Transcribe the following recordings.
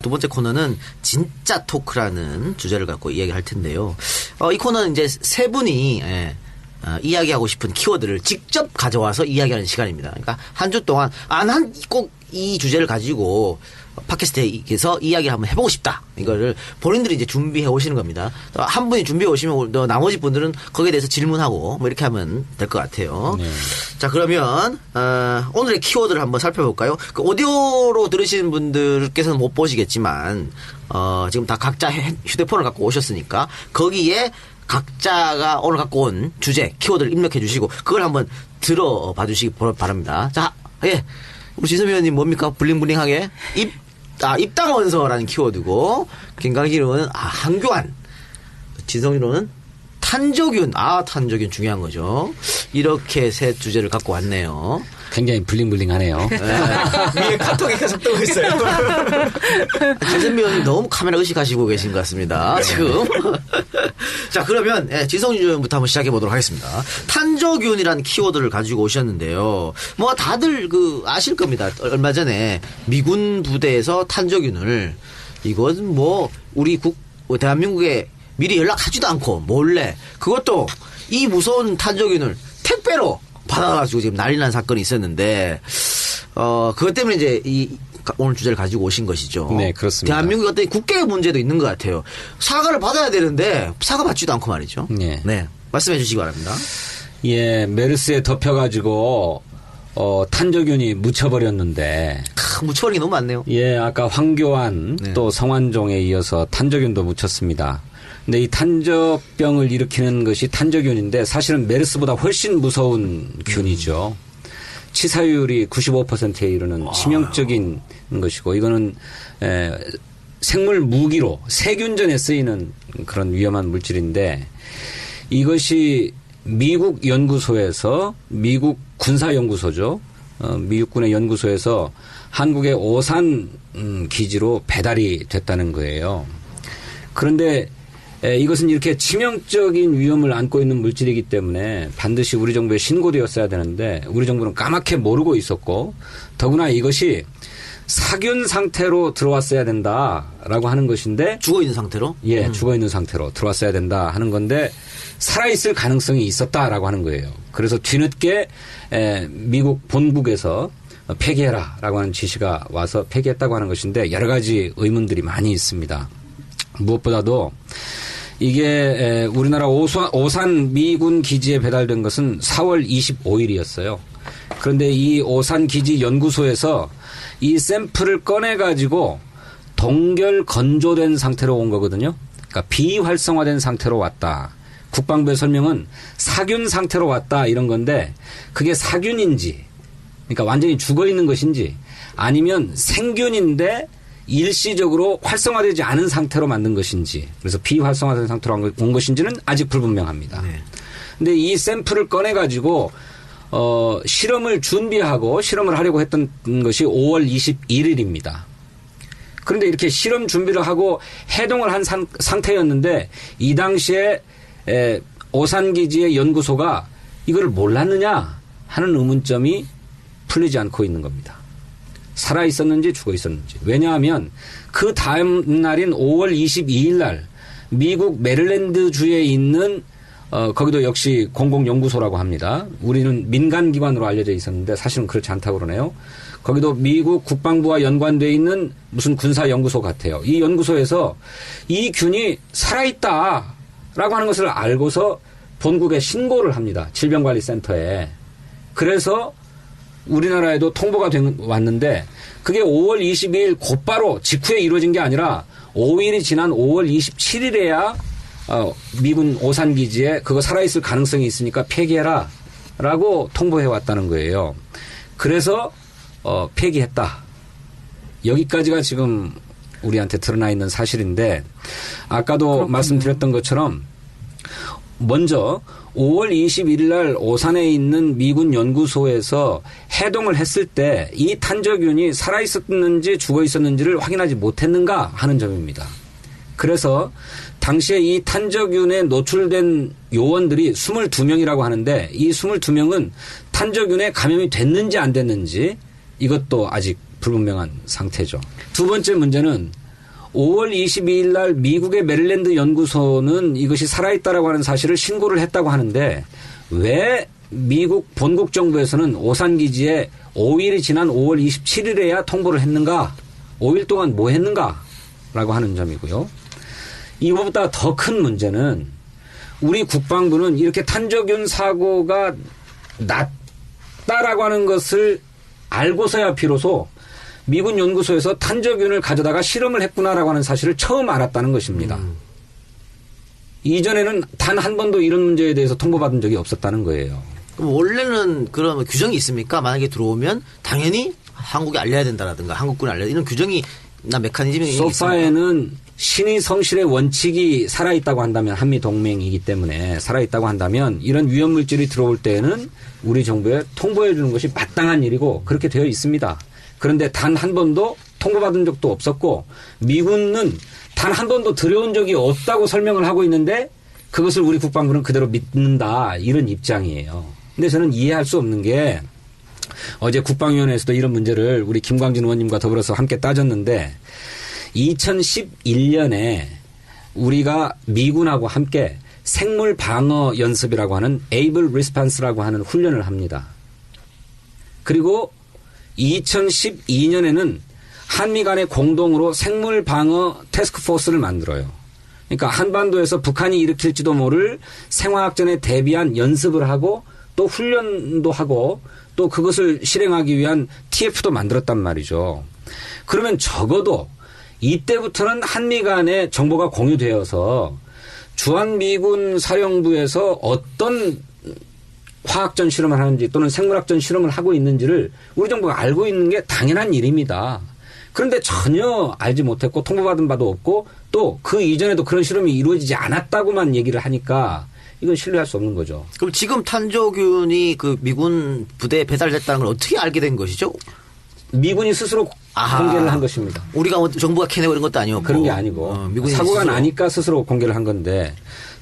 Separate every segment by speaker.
Speaker 1: 두 번째 코너는 진짜 토크라는 주제를 갖고 이야기를 할 텐데요. 이 코너는 이제 세 분이 이야기하고 싶은 키워드를 직접 가져와서 이야기하는 시간입니다. 그러니까 한 주 동안 난 꼭 이 주제를 가지고 팟캐스트에서 이야기를 한번 해보고 싶다. 이거를 본인들이 이제 준비해 오시는 겁니다. 한 분이 준비해 오시면 나머지 분들은 거기에 대해서 질문하고 뭐 이렇게 하면 될 것 같아요. 네. 자, 그러면 오늘의 키워드를 한번 살펴볼까요? 그 오디오로 들으시는 분들께서는 못 보시겠지만 지금 다 각자 휴대폰을 갖고 오셨으니까 거기에 각자가 오늘 갖고 온 주제 키워드를 입력해 주시고 그걸 한번 들어봐 주시기 바랍니다. 자, 예. 우리 지선 위원님 뭡니까? 블링블링하게 입당 원서라는 키워드고, 김강진은 한교안, 진성준호는 탄저균, 탄저균 중요한 거죠. 이렇게 세 주제를 갖고 왔네요.
Speaker 2: 굉장히 블링블링하네요.
Speaker 1: 네. 위에 카톡이 계속 뜨고 있어요. 지선 위원님 너무 카메라 의식하시고 계신 것 같습니다. 지금. 자, 그러면 지성준 위원부터 한번 시작해 보도록 하겠습니다. 탄저균이라는 키워드를 가지고 오셨는데요. 뭐 다들 아실 겁니다. 얼마 전에 미군 부대에서 탄저균을 이건 뭐 우리 대한민국에 미리 연락하지도 않고 몰래 그것도 이 무서운 탄저균을 택배로 받아가지고 지금 난리 난 사건이 있었는데, 그것 때문에 이제 오늘 주제를 가지고 오신 것이죠.
Speaker 2: 네, 그렇습니다.
Speaker 1: 대한민국 어떤 국격의 문제도 있는 것 같아요. 사과를 받아야 되는데, 사과 받지도 않고 말이죠.
Speaker 2: 네.
Speaker 1: 네. 말씀해 주시기 바랍니다.
Speaker 2: 예, 메르스에 덮여가지고, 탄저균이 묻혀버렸는데.
Speaker 1: 묻혀버린 게 너무 많네요.
Speaker 2: 예, 아까 황교안 또 성완종에 이어서 탄저균도 묻혔습니다. 근데 이 탄저병을 일으키는 것이 탄저균인데 사실은 메르스보다 훨씬 무서운 균이죠. 치사율이 95%에 이르는 치명적인 것이고 이거는 생물 무기로 세균전에 쓰이는 그런 위험한 물질인데 이것이 미국 연구소에서 미국 군사연구소죠. 미국군의 연구소에서 한국의 오산 기지로 배달이 됐다는 거예요. 그런데 이것은 이렇게 치명적인 위험을 안고 있는 물질이기 때문에 반드시 우리 정부에 신고되었어야 되는데 우리 정부는 까맣게 모르고 있었고 더구나 이것이 사균 상태로 들어왔어야 된다라고 하는 것인데
Speaker 1: 죽어있는 상태로?
Speaker 2: 예, 죽어있는 상태로 들어왔어야 된다 하는 건데 살아있을 가능성이 있었다라고 하는 거예요. 그래서 뒤늦게 미국 본국에서 폐기해라라고 하는 지시가 와서 폐기했다고 하는 것인데 여러 가지 의문들이 많이 있습니다. 무엇보다도 이게 우리나라 오산 미군 기지에 배달된 것은 4월 25일이었어요. 그런데 이 오산 기지 연구소에서 이 샘플을 꺼내가지고 동결 건조된 상태로 온 거거든요. 그러니까 비활성화된 상태로 왔다. 국방부의 설명은 사균 상태로 왔다 이런 건데 그게 사균인지 그러니까 완전히 죽어있는 것인지 아니면 생균인데 일시적으로 활성화되지 않은 상태로 만든 것인지 그래서 비활성화된 상태로 온 것인지는 아직 불분명합니다. 그런데 이 샘플을 꺼내가지고 실험을 준비하고 실험을 하려고 했던 것이 5월 21일입니다. 그런데 이렇게 실험 준비를 하고 해동을 한 상태였는데 이 당시에 오산기지의 연구소가 이걸 몰랐느냐 하는 의문점이 풀리지 않고 있는 겁니다. 살아있었는지 죽어있었는지. 왜냐하면 그 다음 날인 5월 22일 날 미국 메릴랜드주에 있는 거기도 역시 공공연구소라고 합니다. 우리는 민간기관으로 알려져 있었는데 사실은 그렇지 않다고 그러네요. 거기도 미국 국방부와 연관되어 있는 무슨 군사연구소 같아요. 이 연구소에서 이 균이 살아있다라고 하는 것을 알고서 본국에 신고를 합니다. 질병관리센터에. 그래서 우리나라에도 통보가 왔는데 그게 5월 22일 곧바로 직후에 이루어진 게 아니라 5일이 지난 5월 27일에야 미군 오산기지에 그거 살아있을 가능성이 있으니까 폐기해라 라고 통보해 왔다는 거예요. 그래서 폐기했다. 여기까지가 지금 우리한테 드러나 있는 사실인데 아까도 그렇군요. 말씀드렸던 것처럼 먼저 5월 21일 날 오산에 있는 미군 연구소에서 해동을 했을 때 이 탄저균이 살아있었는지 죽어있었는지를 확인하지 못했는가 하는 점입니다. 그래서 당시에 이 탄저균에 노출된 요원들이 22명이라고 하는데 이 22명은 탄저균에 감염이 됐는지 안 됐는지 이것도 아직 불분명한 상태죠. 두 번째 문제는 5월 22일 날 미국의 메릴랜드 연구소는 이것이 살아있다라고 하는 사실을 신고를 했다고 하는데 왜 미국 본국 정부에서는 오산기지에 5일이 지난 5월 27일에야 통보를 했는가? 5일 동안 뭐 했는가? 라고 하는 점이고요. 이거보다 더 큰 문제는 우리 국방부는 이렇게 탄저균 사고가 났다라고 하는 것을 알고서야 비로소 미군 연구소에서 탄저균을 가져다가 실험을 했구나라고 하는 사실을 처음 알았다는 것입니다. 이전에는 단 한 번도 이런 문제에 대해서 통보받은 적이 없었다는 거예요.
Speaker 1: 그럼 원래는 그런 규정이 있습니까? 만약에 들어오면 당연히 한국에 알려야 된다라든가 한국군에 알려야 이런 규정이 나 메커니즘이
Speaker 2: 소파에는 신의 성실의 원칙이 살아있다고 한다면 한미 동맹이기 때문에 살아있다고 한다면 이런 위험물질이 들어올 때에는 우리 정부에 통보해 주는 것이 마땅한 일이고 그렇게 되어 있습니다. 그런데 단 한 번도 통보받은 적도 없었고 미군은 단 한 번도 들여온 적이 없다고 설명을 하고 있는데 그것을 우리 국방부는 그대로 믿는다 이런 입장이에요. 근데 저는 이해할 수 없는 게 어제 국방위원회에서도 이런 문제를 우리 김광진 의원님과 더불어서 함께 따졌는데 2011년에 우리가 미군하고 함께 생물 방어 연습이라고 하는 Able Response라고 하는 훈련을 합니다. 그리고 2012년에는 한미 간의 공동으로 생물 방어 태스크포스를 만들어요. 그러니까 한반도에서 북한이 일으킬지도 모를 생화학전에 대비한 연습을 하고 또 훈련도 하고 또 그것을 실행하기 위한 TF도 만들었단 말이죠. 그러면 적어도 이때부터는 한미 간의 정보가 공유되어서 주한미군 사령부에서 어떤 화학전 실험을 하는지 또는 생물학전 실험을 하고 있는지를 우리 정부가 알고 있는 게 당연한 일입니다. 그런데 전혀 알지 못했고 통보받은 바도 없고 또 그 이전에도 그런 실험이 이루어지지 않았다고만 얘기를 하니까 이건 신뢰할 수 없는 거죠.
Speaker 1: 그럼 지금 탄저균이 그 미군 부대에 배달됐다는 걸 어떻게 알게 된 것이죠?
Speaker 2: 미군이 스스로 공개를 한 것입니다.
Speaker 1: 우리가 정부가 캐내고 이런 것도 아니었고.
Speaker 2: 그런 게 아니고 사고가
Speaker 1: 스스로.
Speaker 2: 나니까 스스로 공개를 한 건데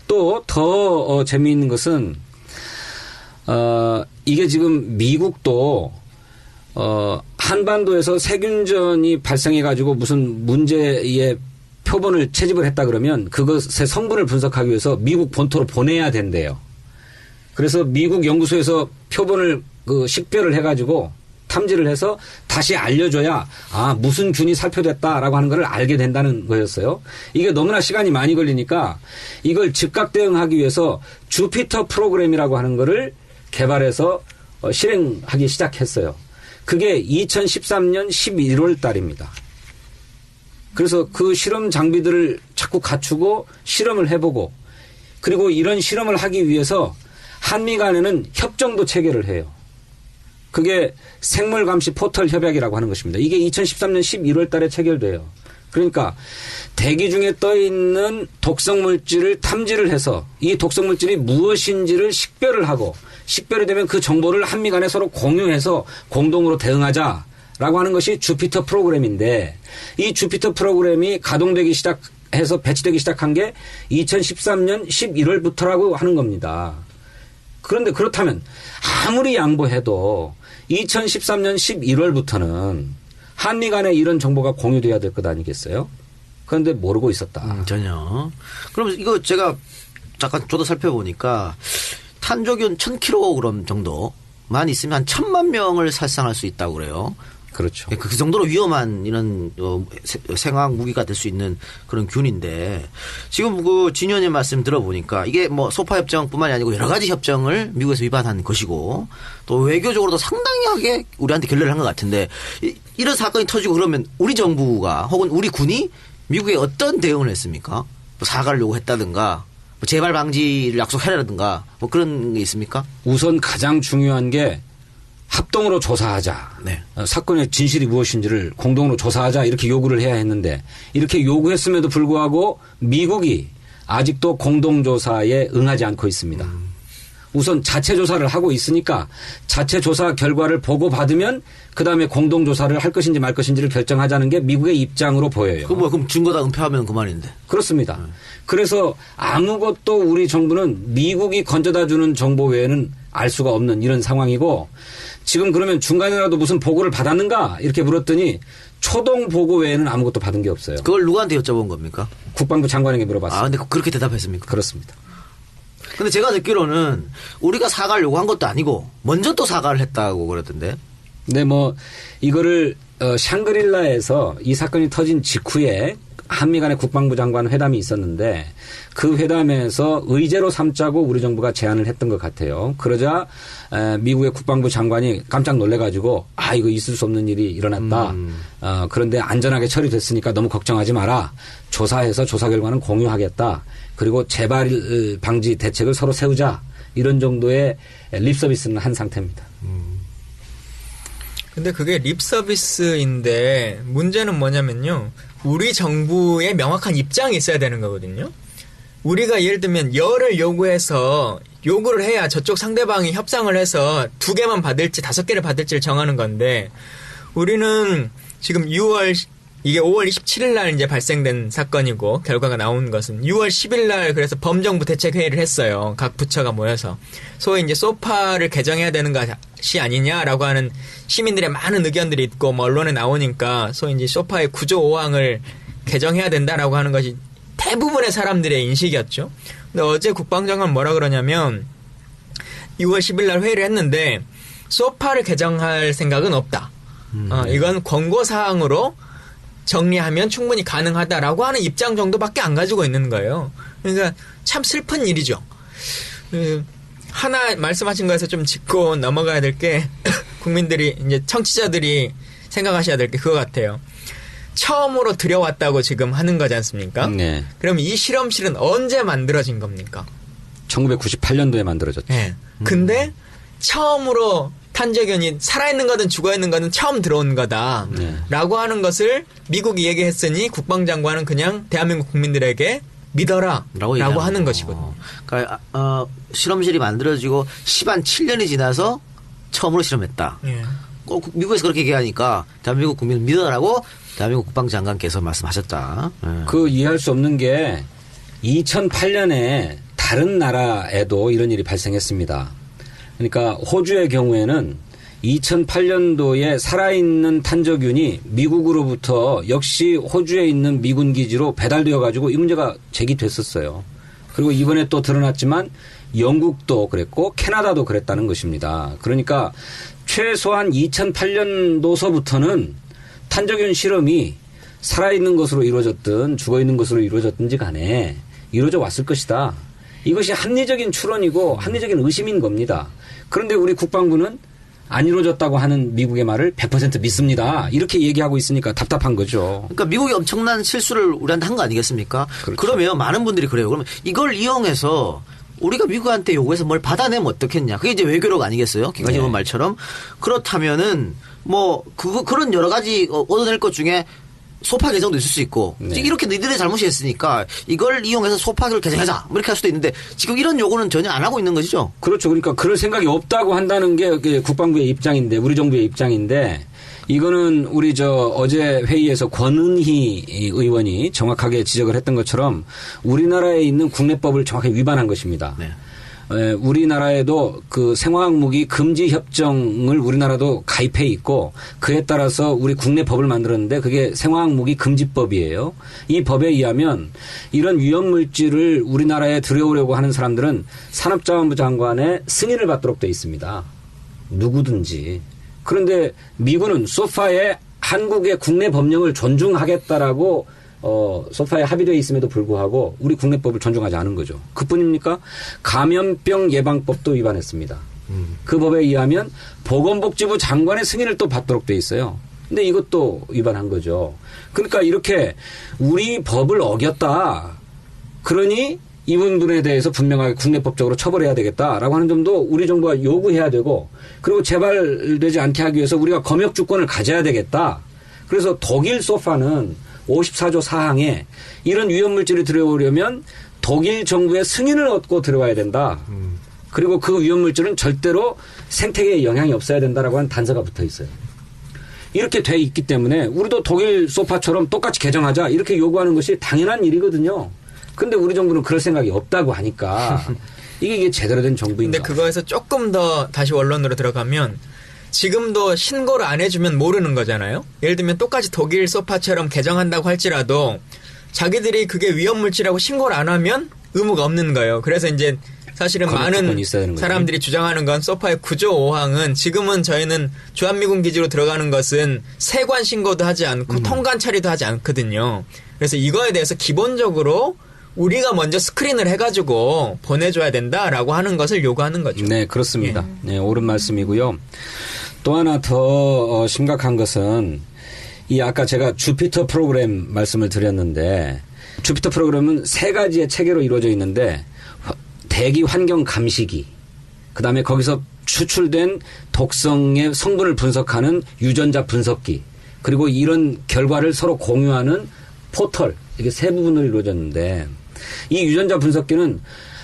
Speaker 2: 또 더 재미있는 것은 이게 지금 미국도 한반도에서 세균전이 발생해가지고 무슨 문제의 표본을 채집을 했다 그러면 그것의 성분을 분석하기 위해서 미국 본토로 보내야 된대요. 그래서 미국 연구소에서 표본을 식별을 해가지고 탐지를 해서 다시 알려줘야 무슨 균이 살표됐다라고 하는 걸 알게 된다는 거였어요. 이게 너무나 시간이 많이 걸리니까 이걸 즉각 대응하기 위해서 주피터 프로그램이라고 하는 거를 개발해서 실행하기 시작했어요. 그게 2013년 11월 달입니다. 그래서 그 실험 장비들을 자꾸 갖추고 실험을 해보고 그리고 이런 실험을 하기 위해서 한미 간에는 협정도 체결을 해요. 그게 생물감시 포털 협약이라고 하는 것입니다. 이게 2013년 11월 달에 체결돼요. 그러니까 대기 중에 떠 있는 독성 물질을 탐지를 해서 이 독성 물질이 무엇인지를 식별을 하고 식별이 되면 그 정보를 한미 간에 서로 공유해서 공동으로 대응하자라고 하는 것이 주피터 프로그램인데 이 주피터 프로그램이 가동되기 시작해서 배치되기 시작한 게 2013년 11월부터라고 하는 겁니다. 그런데 그렇다면 아무리 양보해도 2013년 11월부터는 한미 간에 이런 정보가 공유돼야 될 것 아니겠어요? 그런데 모르고 있었다.
Speaker 1: 전혀. 그럼 이거 제가 잠깐 저도 살펴보니까 탄저균 1000kg 정도만 있으면 한 1000만 명을 살상할 수 있다고 그래요.
Speaker 2: 그렇죠.
Speaker 1: 그 정도로 위험한 이런 생화학 무기가 될 수 있는 그런 균인데 지금 그 진 의원님 말씀 들어보니까 이게 뭐 소파 협정뿐만이 아니고 여러 가지 협정을 미국에서 위반한 것이고 또 외교적으로도 상당하게 우리한테 결례를 한 것 같은데 이런 사건이 터지고 그러면 우리 정부가 혹은 우리 군이 미국에 어떤 대응을 했습니까? 뭐 사과를 요구했다든가 뭐 재발 방지를 약속하라든가 뭐 그런 게 있습니까?
Speaker 2: 우선 가장 중요한 게 합동으로 조사하자.
Speaker 1: 네.
Speaker 2: 사건의 진실이 무엇인지를 공동으로 조사하자 이렇게 요구를 해야 했는데 이렇게 요구했음에도 불구하고 미국이 아직도 공동조사에 응하지 않고 있습니다. 우선 자체 조사를 하고 있으니까 자체 조사 결과를 보고받으면 그다음에 공동조사를 할 것인지 말 것인지를 결정하자는 게 미국의 입장으로 보여요.
Speaker 1: 그럼 증거 다 은폐하면 그만인데.
Speaker 2: 그렇습니다. 그래서 아무것도 우리 정부는 미국이 건져다 주는 정보 외에는 알 수가 없는 이런 상황이고 지금 그러면 중간에라도 무슨 보고를 받았는가 이렇게 물었더니 초동 보고 외에는 아무것도 받은 게 없어요.
Speaker 1: 그걸 누구한테 여쭤본 겁니까?
Speaker 2: 국방부 장관에게 물어봤어요.
Speaker 1: 아, 근데 그렇게 대답했습니까?
Speaker 2: 그렇습니다.
Speaker 1: 근데 제가 듣기로는 우리가 사과를 요구한 것도 아니고 먼저 또 사과를 했다고 그러던데.
Speaker 2: 근데 뭐 이거를 샹그릴라에서 이 사건이 터진 직후에 한미 간의 국방부 장관 회담이 있었는데 그 회담에서 의제로 삼자고 우리 정부가 제안을 했던 것 같아요. 그러자 미국의 국방부 장관이 깜짝 놀래가지고 이거 있을 수 없는 일이 일어났다. 그런데 안전하게 처리됐으니까 너무 걱정하지 마라. 조사해서 조사 결과는 공유하겠다. 그리고 재발 방지 대책을 서로 세우자. 이런 정도의 립 서비스는 한 상태입니다.
Speaker 3: 근데 그게 립 서비스인데 문제는 뭐냐면요. 우리 정부의 명확한 입장이 있어야 되는 거거든요. 우리가 예를 들면 열을 요구해서 요구를 해야 저쪽 상대방이 협상을 해서 2개만 받을지 5개를 받을지를 정하는 건데 우리는 지금 이게 5월 27일 날 이제 발생된 사건이고 결과가 나온 것은 6월 10일 날 그래서 범정부 대책회의를 했어요. 각 부처가 모여서. 소위 이제 소파를 개정해야 되는 것이 아니냐라고 하는 시민들의 많은 의견들이 있고 뭐 언론에 나오니까 소위 이제 소파의 구조 5항을 개정해야 된다라고 하는 것이 대부분의 사람들의 인식이었죠. 근데 어제 국방장관 뭐라 그러냐면 6월 10일 날 회의를 했는데 소파를 개정할 생각은 없다. 이건 권고사항으로 정리하면 충분히 가능하다라고 하는 입장 정도밖에 안 가지고 있는 거예요. 그러니까 참 슬픈 일이죠. 하나 말씀하신 거에서 좀 짚고 넘어가야 될 게 국민들이 이제 청취자들이 생각하셔야 될 게 그거 같아요. 처음으로 들여왔다고 지금 하는 거지 않습니까?
Speaker 2: 네.
Speaker 3: 그럼 이 실험실은 언제 만들어진 겁니까?
Speaker 2: 1998년도에 만들어졌죠.
Speaker 3: 네. 근데 처음으로 탄저균이 살아있는 거든 죽어있는 거든 처음 들어온 거다.
Speaker 2: 네.
Speaker 3: 라고 하는 것을 미국이 얘기했으니 국방장관은 그냥 대한민국 국민들에게 믿어라. 라고 하는 것이거든요.
Speaker 1: 그러니까 실험실이 만들어지고 7년이 지나서 처음으로 실험했다.
Speaker 3: 예.
Speaker 1: 꼭 미국에서 그렇게 얘기하니까 대한민국 국민을 믿어라고 대한민국 국방장관께서 말씀하셨다. 예.
Speaker 2: 그 이해할 수 없는 게 2008년에 다른 나라에도 이런 일이 발생했습니다. 그러니까 호주의 경우에는 2008년도에 살아있는 탄저균이 미국으로부터 역시 호주에 있는 미군 기지로 배달되어 가지고 이 문제가 제기됐었어요. 그리고 이번에 또 드러났지만 영국도 그랬고 캐나다도 그랬다는 것입니다. 그러니까 최소한 2008년도서부터는 탄저균 실험이 살아있는 것으로 이루어졌든 죽어있는 것으로 이루어졌든지 간에 이루어져 왔을 것이다. 이것이 합리적인 추론이고 합리적인 의심인 겁니다. 그런데 우리 국방부는 안 이루어졌다고 하는 미국의 말을 100% 믿습니다. 이렇게 얘기하고 있으니까 답답한 거죠.
Speaker 1: 그러니까 미국이 엄청난 실수를 우리한테 한 거 아니겠습니까?
Speaker 2: 그렇죠.
Speaker 1: 그러면 많은 분들이 그래요. 그러면 이걸 이용해서 우리가 미국한테 요구해서 뭘 받아내면 어떻겠냐. 그게 이제 외교력 아니겠어요? 김관진 의원 말처럼. 그렇다면은 뭐 그런 여러 가지 얻어낼 것 중에 소파 개정도 있을 수 있고 이렇게 너희들의 잘못이 있으니까 이걸 이용해서 소파를 개정하자 뭐 이렇게 할 수도 있는데 지금 이런 요구는 전혀 안 하고 있는 것이죠.
Speaker 2: 그렇죠. 그러니까 그럴 생각이 없다고 한다는 게 국방부의 입장인데 우리 정부의 입장인데 이거는 우리 어제 회의에서 권은희 의원이 정확하게 지적을 했던 것처럼 우리나라에 있는 국내법을 정확하게 위반한 것입니다. 네. 우리나라에도 그 생화학 무기 금지 협정을 우리나라도 가입해 있고 그에 따라서 우리 국내 법을 만들었는데 그게 생화학 무기 금지법이에요. 이 법에 의하면 이런 위험 물질을 우리나라에 들여오려고 하는 사람들은 산업자원부 장관의 승인을 받도록 돼 있습니다. 누구든지. 그런데 미군은 소파에 한국의 국내 법령을 존중하겠다라고 소파에 합의되어 있음에도 불구하고 우리 국내법을 존중하지 않은 거죠. 그뿐입니까? 감염병 예방법도 위반했습니다. 그 법에 의하면 보건복지부 장관의 승인을 또 받도록 돼 있어요. 근데 이것도 위반한 거죠. 그러니까 이렇게 우리 법을 어겼다. 그러니 이분들에 대해서 분명하게 국내법적으로 처벌해야 되겠다라고 하는 점도 우리 정부가 요구해야 되고 그리고 재발되지 않게 하기 위해서 우리가 검역 주권을 가져야 되겠다. 그래서 독일 소파는 54조 4항에 이런 위험물질을 들여오려면 독일 정부의 승인을 얻고 들어와야 된다. 그리고 그 위험물질은 절대로 생태계에 영향이 없어야 된다라고 하는 단서가 붙어 있어요. 이렇게 돼 있기 때문에 우리도 독일 소파처럼 똑같이 개정하자 이렇게 요구하는 것이 당연한 일이거든요. 근데 우리 정부는 그럴 생각이 없다고 하니까 이게 제대로 된 정부인가.
Speaker 3: 근데 그거에서 조금 더 다시 원론으로 들어가면 지금도 신고를 안 해주면 모르는 거잖아요. 예를 들면 똑같이 독일 소파처럼 개정한다고 할지라도 자기들이 그게 위험물질이라고 신고를 안 하면 의무가 없는 거예요. 그래서 이제 사실은 많은 사람들이 주장하는 건 소파의 구조 5항은 지금은 저희는 주한미군 기지로 들어가는 것은 세관 신고도 하지 않고 통관 처리도 하지 않거든요. 그래서 이거에 대해서 기본적으로 우리가 먼저 스크린을 해가지고 보내줘야 된다라고 하는 것을 요구하는 거죠.
Speaker 2: 네, 그렇습니다. 네, 옳은 말씀이고요. 또 하나 더 심각한 것은 이 아까 제가 주피터 프로그램 말씀을 드렸는데 주피터 프로그램은 3가지의 체계로 이루어져 있는데 대기 환경 감시기, 그다음에 거기서 추출된 독성의 성분을 분석하는 유전자 분석기, 그리고 이런 결과를 서로 공유하는 포털, 이게 3부분으로 이루어졌는데 이 유전자 분석기는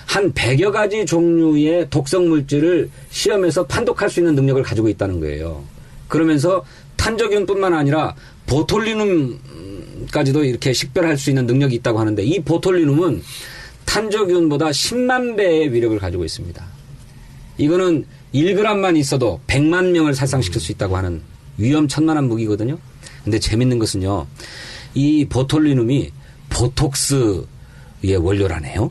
Speaker 2: 한 100여 가지 종류의 독성 물질을 시험에서 판독할 수 있는 능력을 가지고 있다는 거예요. 그러면서 탄저균뿐만 아니라 보톨리눔까지도 이렇게 식별할 수 있는 능력이 있다고 하는데 이 보톨리눔은 탄저균보다 10만 배의 위력을 가지고 있습니다. 이거는 1g만 있어도 100만 명을 살상시킬 수 있다고 하는 위험천만한 무기거든요. 근데 재밌는 것은요. 이 보톨리눔이 보톡스의 원료라네요.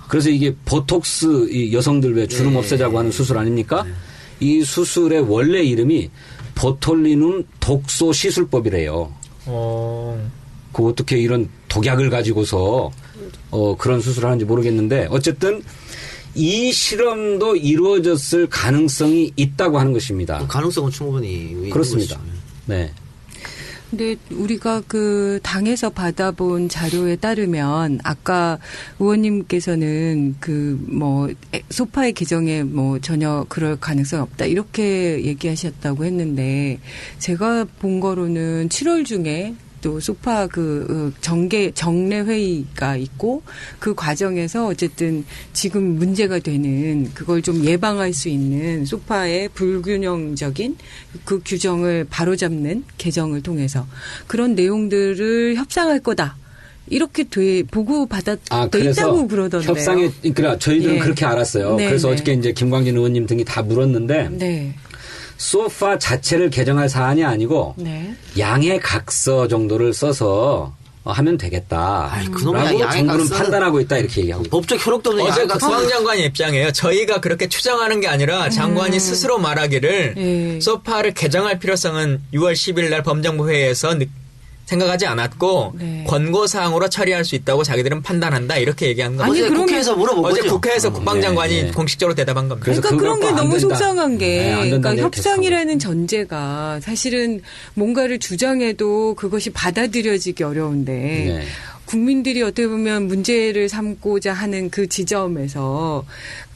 Speaker 2: 그래서 이게 보톡스, 이 여성들 왜 주름 없애자고 하는 수술 아닙니까? 이 수술의 원래 이름이 보톨리눔 독소 시술법이래요. 그 어떻게 이런 독약을 가지고서 그런 수술을 하는지 모르겠는데 어쨌든 이 실험도 이루어졌을 가능성이 있다고 하는 것입니다.
Speaker 1: 가능성은 충분히
Speaker 2: 그렇습니다. 네.
Speaker 4: 근데 우리가 그 당에서 받아본 자료에 따르면 아까 의원님께서는 그 뭐 소파의 개정에 뭐 전혀 그럴 가능성이 없다 이렇게 얘기하셨다고 했는데 제가 본 거로는 7월 중에 또 소파 그 정례 회의가 있고 그 과정에서 어쨌든 지금 문제가 되는 그걸 좀 예방할 수 있는 소파의 불균형적인 그 규정을 바로잡는 개정을 통해서 그런 내용들을 협상할 거다. 이렇게 보고 돼 있다고 그러던데요.
Speaker 2: 협상에 그러니까 저희들은 그렇게 알았어요.
Speaker 4: 네,
Speaker 2: 그래서
Speaker 4: 네.
Speaker 2: 어저께 이제 김광진 의원님 등이 다 물었는데
Speaker 4: 네.
Speaker 2: 소파 자체를 개정할 사안이 아니고
Speaker 4: 네.
Speaker 2: 양해 각서 정도를 써서 하면 되겠다.
Speaker 1: 그놈의
Speaker 2: 라고 정부는 판단하고 있다 이렇게 얘기하고.
Speaker 1: 법적 효력도 없는
Speaker 3: 어제
Speaker 1: 양해각서.
Speaker 3: 국방장관의 입장이에요. 저희가 그렇게 추정하는 게 아니라 장관이 스스로 말하기를 소파를 개정할 필요성은 6월 10일 날 범정부 회의에서 생각하지 않았고 권고사항으로 처리할 수 있다고 자기들은 판단한다 이렇게 얘기한 거죠.
Speaker 1: 어제 국회에서 물어본
Speaker 3: 어제
Speaker 1: 거죠.
Speaker 3: 국회에서 국방장관이
Speaker 2: 네.
Speaker 3: 공식적으로 대답한 겁니다.
Speaker 2: 그래서
Speaker 4: 그러니까 그런 게
Speaker 2: 안
Speaker 4: 너무
Speaker 2: 된다.
Speaker 4: 속상한 게
Speaker 2: 안 된다는
Speaker 4: 그러니까
Speaker 2: 얘기
Speaker 4: 협상이라는 전제가 사실은 뭔가를 주장해도 그것이 받아들여지기 어려운데
Speaker 2: 네.
Speaker 4: 국민들이 어떻게 보면 문제를 삼고자 하는 그 지점에서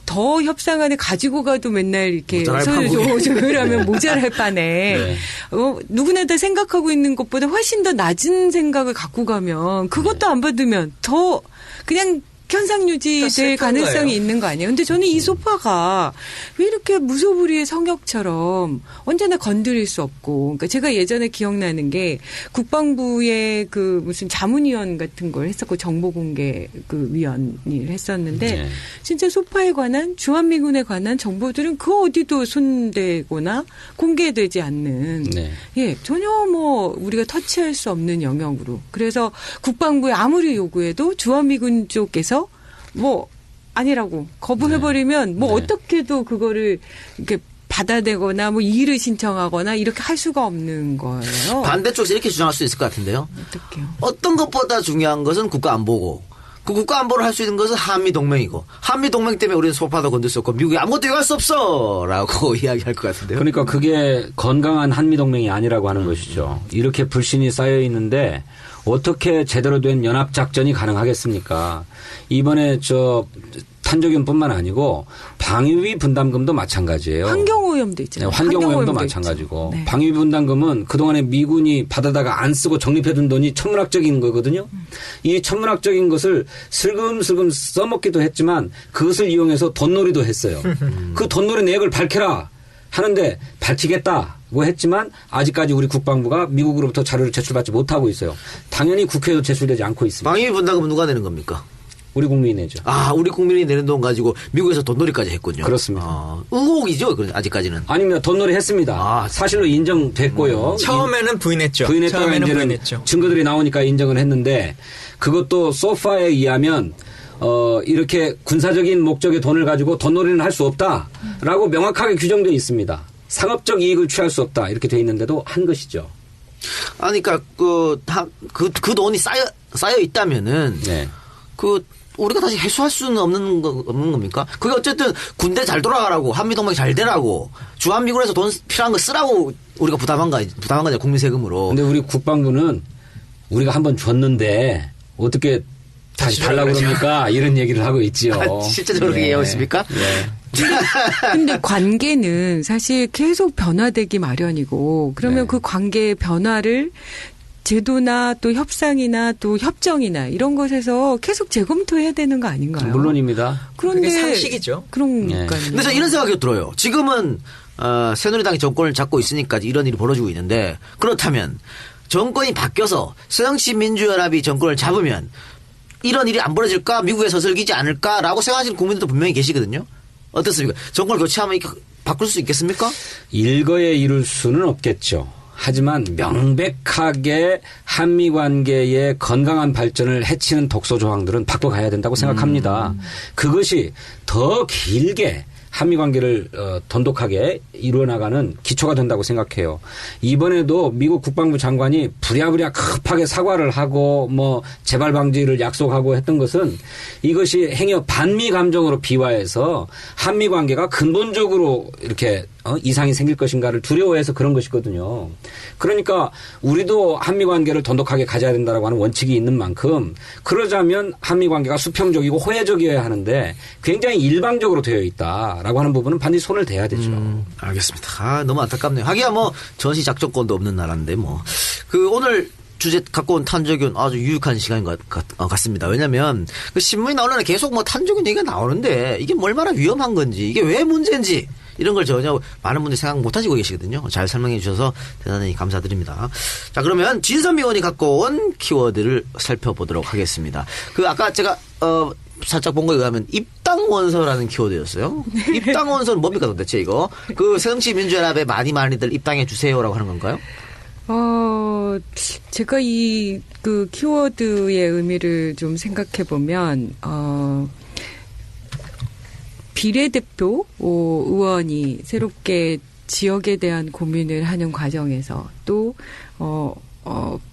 Speaker 4: 더 협상안에 가지고 가도 맨날 이렇게 조율하면 모자랄 바네. 누구나 다 생각하고 있는 것보다 훨씬 더 낮은 생각을 갖고 가면 그것도 안 받으면 더 그냥 현상 유지될 가능성이
Speaker 3: 거예요.
Speaker 4: 있는 거 아니에요? 근데 저는 이 소파가 왜 이렇게 무소불위의 성역처럼 언제나 건드릴 수 없고, 그러니까 제가 예전에 기억나는 게 국방부의 그 무슨 자문위원 같은 걸 했었고 정보공개 그 위원을 했었는데 진짜 소파에 관한 주한미군에 관한 정보들은 그 어디도 손대거나 공개되지 않는 전혀 뭐 우리가 터치할 수 없는 영역으로 그래서 국방부에 아무리 요구해도 주한미군 쪽에서 뭐 아니라고 거부해버리면 뭐 어떻게도 그거를 이렇게 받아내거나 뭐 이의를 신청하거나 이렇게 할 수가 없는 거예요.
Speaker 1: 반대쪽에서 이렇게 주장할 수 있을 것 같은데요.
Speaker 4: 어떡해요?
Speaker 1: 어떤 것보다 중요한 것은 국가안보고 그 국가안보를 할 수 있는 것은 한미동맹이고 한미동맹 때문에 우리는 소파도 건들 수 없고 미국이 아무것도 요구할 수 없어 라고 이야기할 것 같은데요.
Speaker 2: 그러니까 그게 건강한 한미동맹이 아니라고 하는 것이죠. 이렇게 불신이 쌓여 있는데 어떻게 제대로 된 연합작전이 가능하겠습니까? 이번에 탄저균뿐만 아니고 방위비 분담금도 마찬가지예요.
Speaker 4: 환경오염도 있잖아요.
Speaker 2: 환경오염도 마찬가지고. 방위비 분담금은 그동안에 미군이 받아다가 안 쓰고 적립해둔 돈이 천문학적인 거거든요. 이 천문학적인 것을 슬금슬금 써먹기도 했지만 그것을 이용해서 돈놀이도 했어요. 그 돈놀이 내역을 밝혀라 하는데 밝히겠다고 했지만 아직까지 우리 국방부가 미국으로부터 자료를 제출받지 못하고 있어요. 당연히 국회에도 제출되지 않고 있습니다.
Speaker 1: 방위비 분담금은 누가 내는 겁니까?
Speaker 2: 우리 국민이 내죠.
Speaker 1: 아, 우리 국민이 내는 돈 가지고 미국에서 돈놀이까지 했군요.
Speaker 2: 그렇습니다.
Speaker 1: 의혹이죠, 아직까지는.
Speaker 2: 아니면 돈놀이 했습니다.
Speaker 1: 아,
Speaker 2: 사실로 인정됐고요.
Speaker 3: 처음에는 부인했죠.
Speaker 2: 부인했다가
Speaker 3: 처음에는
Speaker 2: 이제는
Speaker 3: 부인했죠.
Speaker 2: 증거들이 나오니까 인정을 했는데 그것도 소파에 의하면 이렇게 군사적인 목적의 돈을 가지고 돈놀이는 할 수 없다라고 명확하게 규정되어 있습니다. 상업적 이익을 취할 수 없다 이렇게 돼 있는데도 한 것이죠.
Speaker 1: 아니, 그러니까 그 돈이 쌓여 있다면은
Speaker 2: 네.
Speaker 1: 우리가 다시 해소할 수는 없는 겁니까? 그게 어쨌든 군대 잘 돌아가라고, 한미동맹 잘 되라고, 주한미군에서 돈 필요한 거 쓰라고 우리가 부담한 거죠, 국민 세금으로.
Speaker 2: 근데 우리 국방부는 우리가 한번 줬는데 어떻게 다시 달라고 그럽니까? 이런 얘기를 하고 있지요.
Speaker 1: 실제적으로 그렇게 얘기하고 있습니까?
Speaker 4: 근데 관계는 사실 계속 변화되기 마련이고 그러면
Speaker 2: 네.
Speaker 4: 그 관계의 변화를 제도나 또 협상이나 또 협정이나 이런 것에서 계속 재검토해야 되는 거 아닌가요?
Speaker 2: 물론입니다.
Speaker 4: 그런데
Speaker 3: 그게 상식이죠.
Speaker 4: 그러니까요.
Speaker 1: 근데 저 이런 생각이 들어요. 지금은 새누리당이 정권을 잡고 있으니까 이런 일이 벌어지고 있는데 그렇다면 정권이 바뀌어서 새정치민주연합이 정권을 잡으면 이런 일이 안 벌어질까? 미국에 서슬기지 않을까라고 생각하시는 국민들도 분명히 계시거든요. 어떻습니까? 정권을 교체하면 이렇게 바꿀 수 있겠습니까?
Speaker 2: 일거에 이룰 수는 없겠죠. 하지만 명백하게 한미 관계의 건강한 발전을 해치는 독소 조항들은 바꿔가야 된다고 생각합니다. 그것이 더 길게 한미 관계를 돈독하게 이루어나가는 기초가 된다고 생각해요. 이번에도 미국 국방부 장관이 부랴부랴 급하게 사과를 하고 뭐 재발 방지를 약속하고 했던 것은 이것이 행여 반미 감정으로 비화해서 한미 관계가 근본적으로 이렇게 이상이 생길 것인가를 두려워해서 그런 것이거든요. 그러니까 우리도 한미 관계를 돈독하게 가져야 된다라고 하는 원칙이 있는 만큼 그러자면 한미 관계가 수평적이고 호혜적이어야 하는데 굉장히 일방적으로 되어 있다라고 하는 부분은 반드시 손을 대야 되죠.
Speaker 1: 알겠습니다. 너무 안타깝네요. 하기야 뭐 전시 작전권도 없는 나라인데 뭐 오늘 주제 갖고 온 탄저균 아주 유익한 시간인 것 같습니다. 왜냐하면 그 신문이나 언론에 계속 뭐 탄저균 얘기가 나오는데 이게 얼마나 위험한 건지 이게 왜 문제인지 이런 걸 전혀 많은 분들이 생각 못 하시고 계시거든요. 잘 설명해 주셔서 대단히 감사드립니다. 자, 그러면 진선미 의원이 갖고 온 키워드를 살펴보도록 하겠습니다. 아까 제가 살짝 본 거에 의하면 입당 원서라는 키워드였어요. 입당 원서는 뭡니까 도대체 이거? 새정치민주연합에 많이들 입당해 주세요라고 하는 건가요?
Speaker 4: 제가 그 키워드의 의미를 좀 생각해 보면, 비례대표 의원이 새롭게 지역에 대한 고민을 하는 과정에서 또,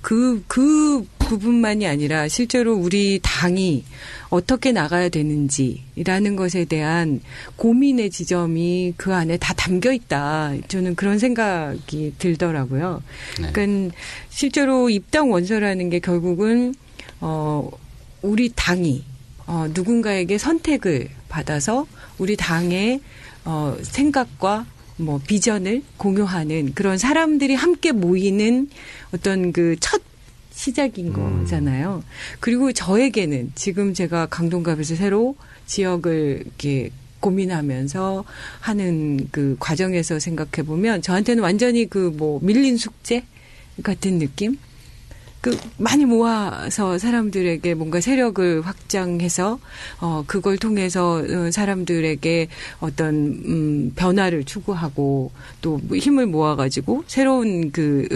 Speaker 4: 그 부분만이 아니라 실제로 우리 당이 어떻게 나가야 되는지라는 것에 대한 고민의 지점이 그 안에 다 담겨 있다. 저는 그런 생각이 들더라고요.
Speaker 2: 네.
Speaker 4: 그러니까 실제로 입당 원서라는 게 결국은 우리 당이 누군가에게 선택을 받아서 우리 당의 생각과 뭐 비전을 공유하는 그런 사람들이 함께 모이는 어떤 그 첫 시작인 거잖아요. 그리고 저에게는 지금 제가 강동갑에서 새로 지역을 이렇게 고민하면서 하는 그 과정에서 생각해 보면 저한테는 완전히 밀린 숙제 같은 느낌? 많이 모아서 사람들에게 뭔가 세력을 확장해서, 그걸 통해서 사람들에게 어떤, 변화를 추구하고 또 힘을 모아가지고 새로운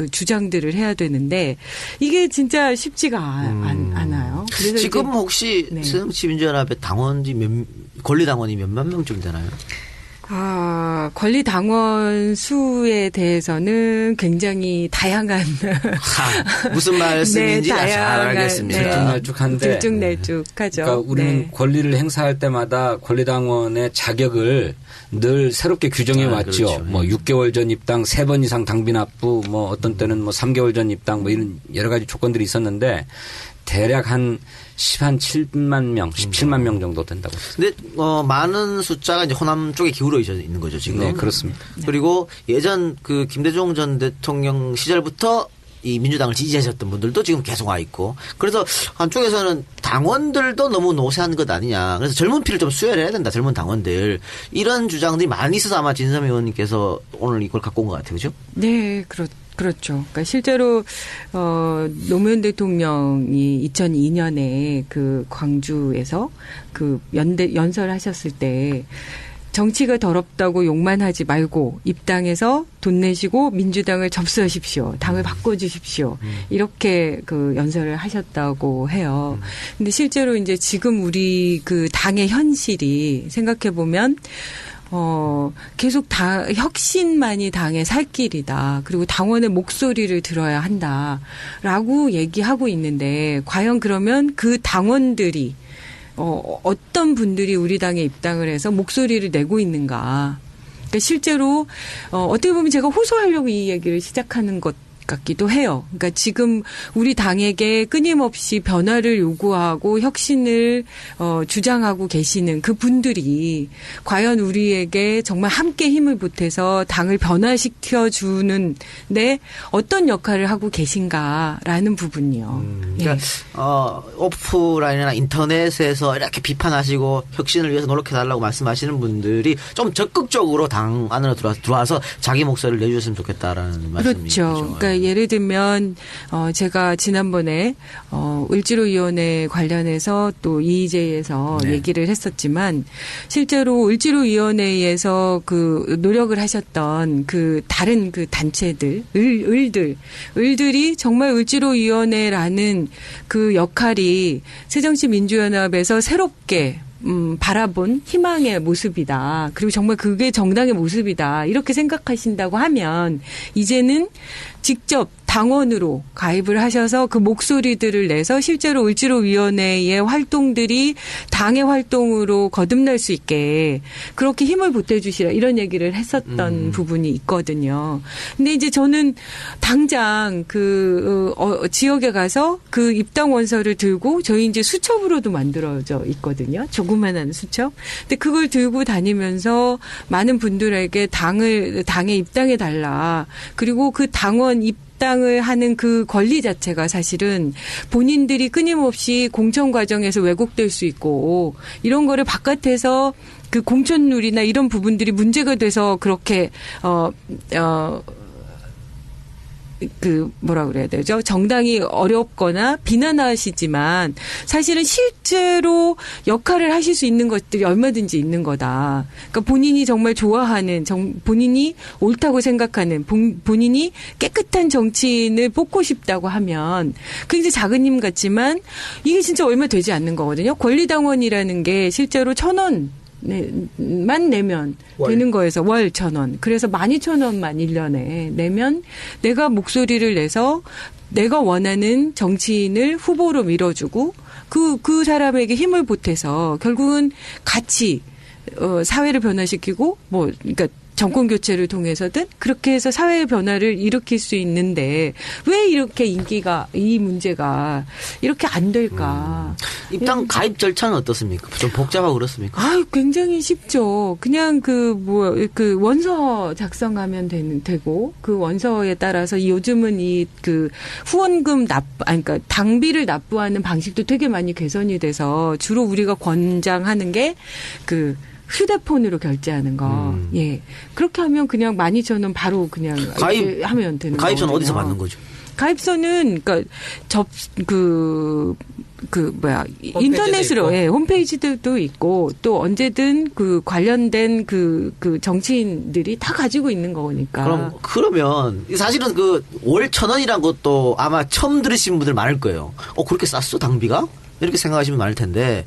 Speaker 4: 주장들을 해야 되는데 이게 진짜 쉽지가 않아요. 그래서
Speaker 1: 지금 혹시
Speaker 4: 네.
Speaker 1: 새정치민주연합의 권리당원이 몇만 명쯤 되나요?
Speaker 4: 권리당원 수에 대해서는 굉장히 다양한.
Speaker 1: 무슨 말씀인지
Speaker 4: 네,
Speaker 1: 잘 알겠습니다.
Speaker 2: 들쭉날쭉한데.
Speaker 4: 들쭉날쭉하죠.
Speaker 2: 그러니까 우리는
Speaker 4: 네.
Speaker 2: 권리를 행사할 때마다 권리당원의 자격을 늘 새롭게 규정해 왔죠.
Speaker 1: 그렇죠.
Speaker 2: 뭐 6개월 전 입당, 3번 이상 당비 납부, 뭐 어떤 때는 뭐 3개월 전 입당, 뭐 이런 여러 가지 조건들이 있었는데 대략 한 7만 명, 17만 명 정도 된다고.
Speaker 1: 근데 많은 숫자가 이제 호남 쪽에 기울어 있는 거죠 지금.
Speaker 2: 네, 그렇습니다.
Speaker 1: 그리고 예전 김대중 전 대통령 시절부터 이 민주당을 지지하셨던 분들도 지금 계속 와 있고. 그래서 한쪽에서는 당원들도 너무 노쇠한 것 아니냐. 그래서 젊은 피를 좀 수혈해야 된다. 젊은 당원들. 이런 주장들이 많이 있어서 아마 진선미 의원님께서 오늘 이걸 갖고 온 것 같아요. 그죠?
Speaker 4: 네, 그렇죠. 그러니까 실제로 노무현 대통령이 2002년에 그 광주에서 그 연설하셨을 때 정치가 더럽다고 욕만 하지 말고 입당해서 돈 내시고 민주당을 접수하십시오. 당을 바꿔주십시오. 이렇게 그 연설을 하셨다고 해요. 근데 실제로 이제 지금 우리 그 당의 현실이 생각해 보면 계속 혁신만이 당의 살 길이다. 그리고 당원의 목소리를 들어야 한다라고 얘기하고 있는데 과연 그러면 그 당원들이 어떤 분들이 우리 당에 입당을 해서 목소리를 내고 있는가. 그러니까 실제로 어떻게 보면 제가 호소하려고 이 얘기를 시작하는 것 같기도 해요. 그러니까 지금 우리 당에게 끊임없이 변화를 요구하고 혁신을 주장하고 계시는 그 분들이 과연 우리에게 정말 함께 힘을 보태서 당을 변화시켜 주는데 어떤 역할을 하고 계신가라는 부분이요.
Speaker 1: 그러니까 오프라인이나 인터넷에서 이렇게 비판하시고 혁신을 위해서 노력해달라고 말씀하시는 분들이 좀 적극적으로 당 안으로 들어와서 자기 목소리를 내주셨으면 좋겠다라는 말씀이죠.
Speaker 4: 그렇죠. 그러니까 예를 들면 제가 지난번에 을지로위원회 관련해서 또 EJ에서
Speaker 1: 네.
Speaker 4: 얘기를 했었지만 실제로 을지로위원회에서 그 노력을 하셨던 그 다른 그 단체들 을들이 정말 을지로위원회라는 그 역할이 새정치민주연합에서 새롭게 바라본 희망의 모습이다. 그리고 정말 그게 정당의 모습이다. 이렇게 생각하신다고 하면 이제는 직접 당원으로 가입을 하셔서 그 목소리들을 내서 실제로 을지로위원회의 활동들이 당의 활동으로 거듭날 수 있게 그렇게 힘을 보태주시라 이런 얘기를 했었던 부분이 있거든요. 근데 이제 저는 당장 그 지역에 가서 그 입당 원서를 들고 저희 이제 수첩으로도 만들어져 있거든요. 조그만한 수첩. 근데 그걸 들고 다니면서 많은 분들에게 당에 입당해 달라. 그리고 그 당원 입당을 하는 그 권리 자체가 사실은 본인들이 끊임없이 공천 과정에서 왜곡될 수 있고 이런 거를 바깥에서 그 공천룰이나 이런 부분들이 문제가 돼서 그렇게 그 뭐라 그래야 되죠? 정당이 어렵거나 비난하시지만 사실은 실제로 역할을 하실 수 있는 것들이 얼마든지 있는 거다. 그러니까 본인이 정말 좋아하는 본인이 옳다고 생각하는 본인이 깨끗한 정치인을 뽑고 싶다고 하면 굉장히 작은 힘 같지만 이게 진짜 얼마 되지 않는 거거든요. 권리당원이라는 게 실제로 1,000원 만 내면 되는 거에서 월 1,000원. 그래서 12,000원만 1년에 내면 내가 목소리를 내서 내가 원하는 정치인을 후보로 밀어주고 그 사람에게 힘을 보태서 결국은 같이 사회를 변화시키고 그러니까 정권 교체를 통해서든 그렇게 해서 사회의 변화를 일으킬 수 있는데 왜 이렇게 이 문제가 이렇게 안 될까?
Speaker 1: 입당 가입 절차는 어떻습니까? 좀 복잡하고 그렇습니까?
Speaker 4: 굉장히 쉽죠. 그냥 그 원서 작성하면 되고 그 원서에 따라서 요즘은 이 그 후원금 그러니까 당비를 납부하는 방식도 되게 많이 개선이 돼서 주로 우리가 권장하는 게 그 휴대폰으로 결제하는 거. 예. 그렇게 하면 그냥 12,000원 바로 그냥 하면 되는 거예요.
Speaker 1: 가입서는 어디서 받는 거죠?
Speaker 4: 가입서는 그러니까 인터넷으로 홈페이지들도 있고 또 언제든 그 관련된 그 정치인들이 다 가지고 있는 거니까.
Speaker 1: 그러면 사실은 그 월 1,000원이란 것도 아마 처음 들으신 분들 많을 거예요. 그렇게 쌌어 당비가? 이렇게 생각하시면 많을 텐데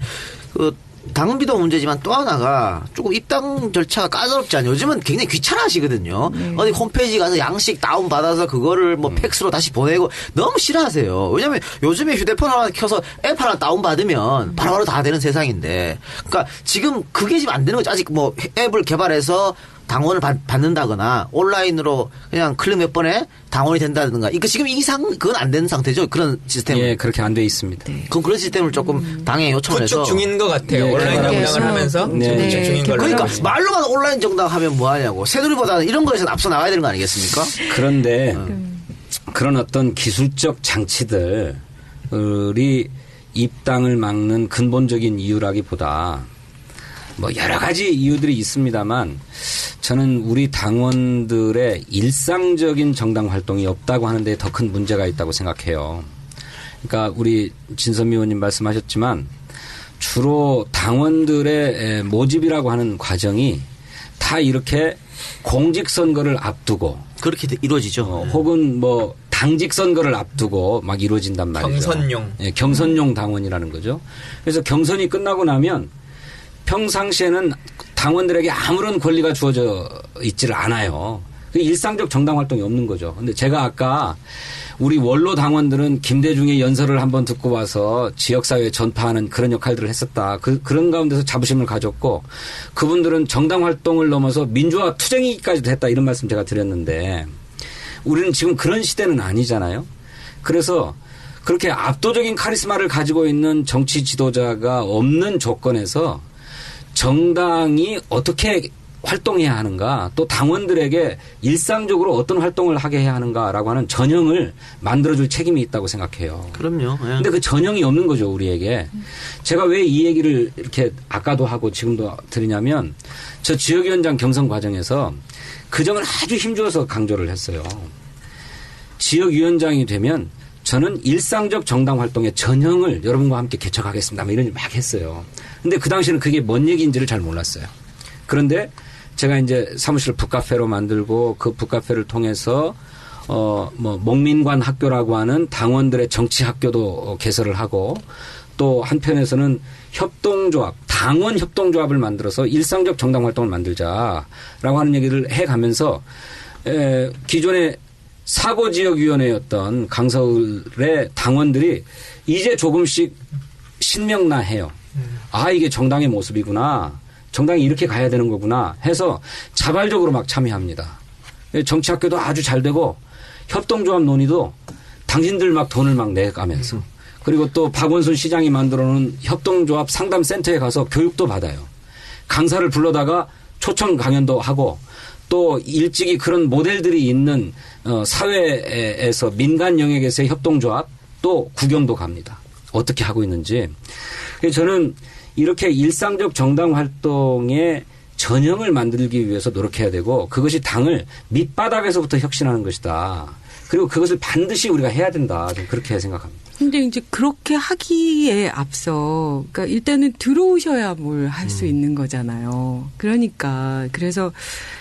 Speaker 1: 당비도 문제지만 또 하나가 조금 입당 절차가 까다롭지 않아요. 요즘은 굉장히 귀찮아하시거든요. 어디 홈페이지 가서 양식 다운받아서 그거를 팩스로 다시 보내고 너무 싫어하세요. 왜냐하면 요즘에 휴대폰 하나 켜서 앱 하나 다운받으면 바로바로 다 되는 세상인데 그러니까 지금 그게 지금 안 되는 거죠. 아직 앱을 개발해서 당원을 받는다거나 온라인으로 그냥 클릭 몇 번에 당원이 된다든가. 그러니까 지금 그건 안 되는 상태죠. 그런 시스템.
Speaker 2: 예, 그렇게 안 돼 있습니다.
Speaker 4: 네.
Speaker 1: 그럼 그런 시스템을 조금 당에 요청을 해서.
Speaker 3: 구축 중인 것 같아요. 온라인 정당을 하면서 구축 중인 걸로.
Speaker 1: 그러니까 말로만 온라인 정당 하면 뭐 하냐고. 새누리보다는 이런 거에서 앞서 나가야 되는 거 아니겠습니까?
Speaker 2: 그런데 그런 어떤 기술적 장치들이 입당을 막는 근본적인 이유라기보다 여러 가지 이유들이 있습니다만 저는 우리 당원들의 일상적인 정당 활동이 없다고 하는데 더 큰 문제가 있다고 생각해요. 그러니까 우리 진선미 의원님 말씀하셨지만 주로 당원들의 모집이라고 하는 과정이 다 이렇게 공직선거를 앞두고
Speaker 1: 그렇게 이루어지죠.
Speaker 2: 혹은 뭐 당직 선거를 앞두고 막 이루어진단 말이죠.
Speaker 3: 경선용.
Speaker 2: 예, 경선용 당원이라는 거죠. 그래서 경선이 끝나고 나면 평상시에는 당원들에게 아무런 권리가 주어져 있지를 않아요. 그 일상적 정당 활동이 없는 거죠. 근데 제가 아까 우리 원로 당원들은 김대중의 연설을 한번 듣고 와서 지역사회에 전파하는 그런 역할들을 했었다. 그런 가운데서 자부심을 가졌고 그분들은 정당 활동을 넘어서 민주화 투쟁이까지도 했다. 이런 말씀 제가 드렸는데 우리는 지금 그런 시대는 아니잖아요. 그래서 그렇게 압도적인 카리스마를 가지고 있는 정치 지도자가 없는 조건에서 정당이 어떻게 활동해야 하는가 또 당원들에게 일상적으로 어떤 활동을 하게 해야 하는가라고 하는 전형을 만들어줄 책임이 있다고 생각해요.
Speaker 1: 그럼요. 예.
Speaker 2: 근데 그 전형이 없는 거죠, 우리에게. 제가 왜 이 얘기를 이렇게 아까도 하고 지금도 드리냐면 저 지역위원장 경선 과정에서 그 점을 아주 힘주어서 강조를 했어요. 지역위원장이 되면 저는 일상적 정당 활동의 전형을 여러분과 함께 개척하겠습니다. 뭐 이런 일 막 했어요. 근데 그 당시에는 그게 뭔 얘기인지를 잘 몰랐어요. 그런데 제가 이제 사무실을 북카페로 만들고 그 북카페를 통해서 뭐 목민관 학교라고 하는 당원들의 정치 학교도 개설을 하고 또 한편에서는 협동조합, 당원 협동조합을 만들어서 일상적 정당 활동을 만들자라고 하는 얘기를 해가면서 기존의 사고지역위원회였던 강서울의 당원들이 이제 조금씩 신명나해요. 아, 이게 정당의 모습이구나. 정당이 이렇게 가야 되는 거구나 해서 자발적으로 막 참여합니다. 정치학교도 아주 잘 되고 협동조합 논의도 당신들 막 돈을 막 내가면서 그리고 또 박원순 시장이 만들어 놓은 협동조합 상담센터에 가서 교육도 받아요. 강사를 불러다가 초청 강연도 하고 또 일찍이 그런 모델들이 있는 사회에서 민간 영역에서의 협동조합 또 구경도 갑니다. 어떻게 하고 있는지. 그래서 저는 이렇게 일상적 정당 활동의 전형을 만들기 위해서 노력해야 되고 그것이 당을 밑바닥에서부터 혁신하는 것이다. 그리고 그것을 반드시 우리가 해야 된다. 좀 그렇게 생각합니다.
Speaker 4: 근데 이제 그렇게 하기에 앞서, 그러니까 일단은 들어오셔야 뭘 할 수 있는 거잖아요. 그러니까, 그래서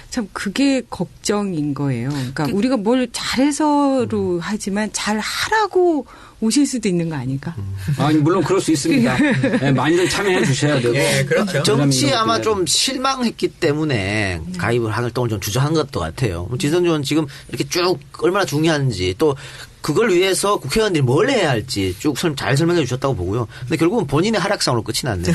Speaker 4: 참 그게 걱정인 거예요. 그러니까 우리가 뭘 잘해서로 하지만 잘 하라고 오실 수도 있는 거 아닐까?
Speaker 2: 아니, 물론 그럴 수 있습니다. 네, 많이들 참여해 주셔야 되고.
Speaker 3: 예, 그렇죠.
Speaker 1: 정치에 아마 좀 실망했기 때문에 가입을 활동을 좀 주저한 것도 같아요. 지선 의원 지금 이렇게 쭉 얼마나 중요한지 또 그걸 위해서 국회의원들이 뭘 해야 할지 쭉 잘 설명해 주셨다고 보고요. 근데 결국은 본인의 하락상으로 끝이 났네요.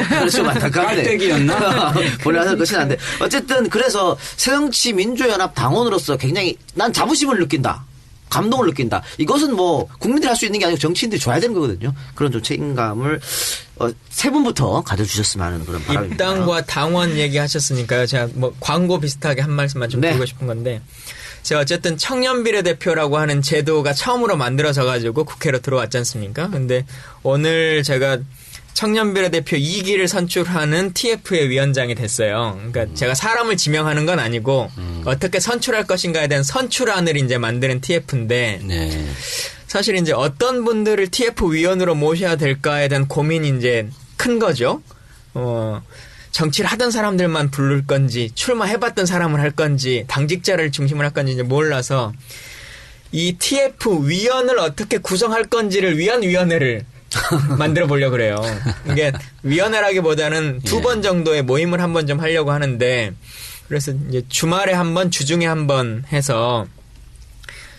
Speaker 1: 그래서 좀 안타깝네.
Speaker 2: 깔때기였나?
Speaker 1: 본인의 하락상으로 끝이 났는데 어쨌든 그래서 새정치민주연합 당원으로서 굉장히 난 자부심을 느낀다. 감동을 느낀다. 이것은 뭐 국민들이 할 수 있는 게 아니고 정치인들이 줘야 되는 거거든요. 그런 좀 책임감을 세 분부터 가져주셨으면 하는 그런 바람입니다.
Speaker 3: 입당과 당원 얘기하셨으니까요. 제가 뭐 광고 비슷하게 한 말씀만 좀
Speaker 1: 네.
Speaker 3: 드리고 싶은 건데 제가 어쨌든 청년 비례대표라고 하는 제도가 처음으로 만들어져 가지고 국회로 들어왔지 않습니까? 근데 오늘 제가 청년 비례대표 2기를 선출하는 TF의 위원장이 됐어요. 그러니까 제가 사람을 지명하는 건 아니고 어떻게 선출할 것인가에 대한 선출안을 이제 만드는 TF인데
Speaker 2: 네.
Speaker 3: 사실 이제 어떤 분들을 TF 위원으로 모셔야 될까에 대한 고민이 이제 큰 거죠. 정치를 하던 사람들만 부를 건지 출마해봤던 사람을 할 건지 당직자를 중심으로 할 건지 이제 몰라서 이 TF 위원을 어떻게 구성할 건지를 위한 위원회를 만들어 보려고 그래요. 이게 위원회라기보다는 두 번 정도의 모임을 한번 좀 하려고 하는데 그래서 이제 주말에 한 번, 주중에 한 번 해서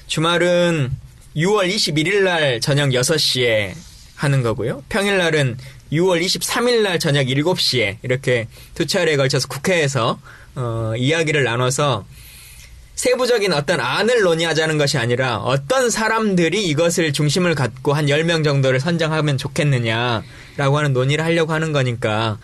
Speaker 3: 주말은 6월 21일 날 저녁 6시에 하는 거고요. 평일 날은 6월 23일 날 저녁 7시에 이렇게 두 차례에 걸쳐서 국회에서 이야기를 나눠서 세부적인 어떤 안을 논의하자는 것이 아니라 어떤 사람들이 이것을 중심을 갖고 한 10명 정도를 선정하면 좋겠느냐라고 하는 논의를 하려고 하는 거니까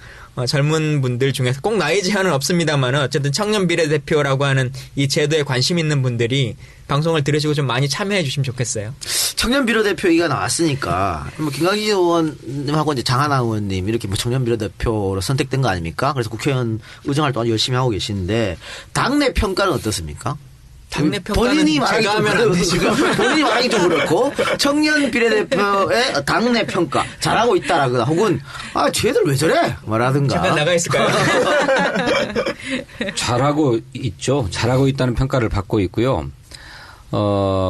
Speaker 3: 젊은 분들 중에서 꼭 나이 제한은 없습니다만 어쨌든 청년 비례대표라고 하는 이 제도에 관심 있는 분들이 방송을 들으시고 좀 많이 참여해 주시면 좋겠어요.
Speaker 1: 청년 비례대표 얘기가 나왔으니까 뭐 김광진 의원님하고 이제 장하나 의원님 이렇게 뭐 청년 비례대표로 선택된 거 아닙니까? 그래서 국회의원 의정 활동 열심히 하고 계시는데 당내 평가는 어떻습니까?
Speaker 3: 당내 평가는
Speaker 1: 본인이 말하기
Speaker 3: 제가
Speaker 1: 좀
Speaker 3: 하면 안
Speaker 1: 그렇고,
Speaker 3: 되죠.
Speaker 1: 본인이 말하기 좀 그렇고 청년 비례대표의 당내 평가 잘하고 있다라거나 혹은 쟤들 왜 저래 말하든가.
Speaker 3: 잠깐 나가 있을까요?
Speaker 2: 잘하고 있죠. 잘하고 있다는 평가를 받고 있고요.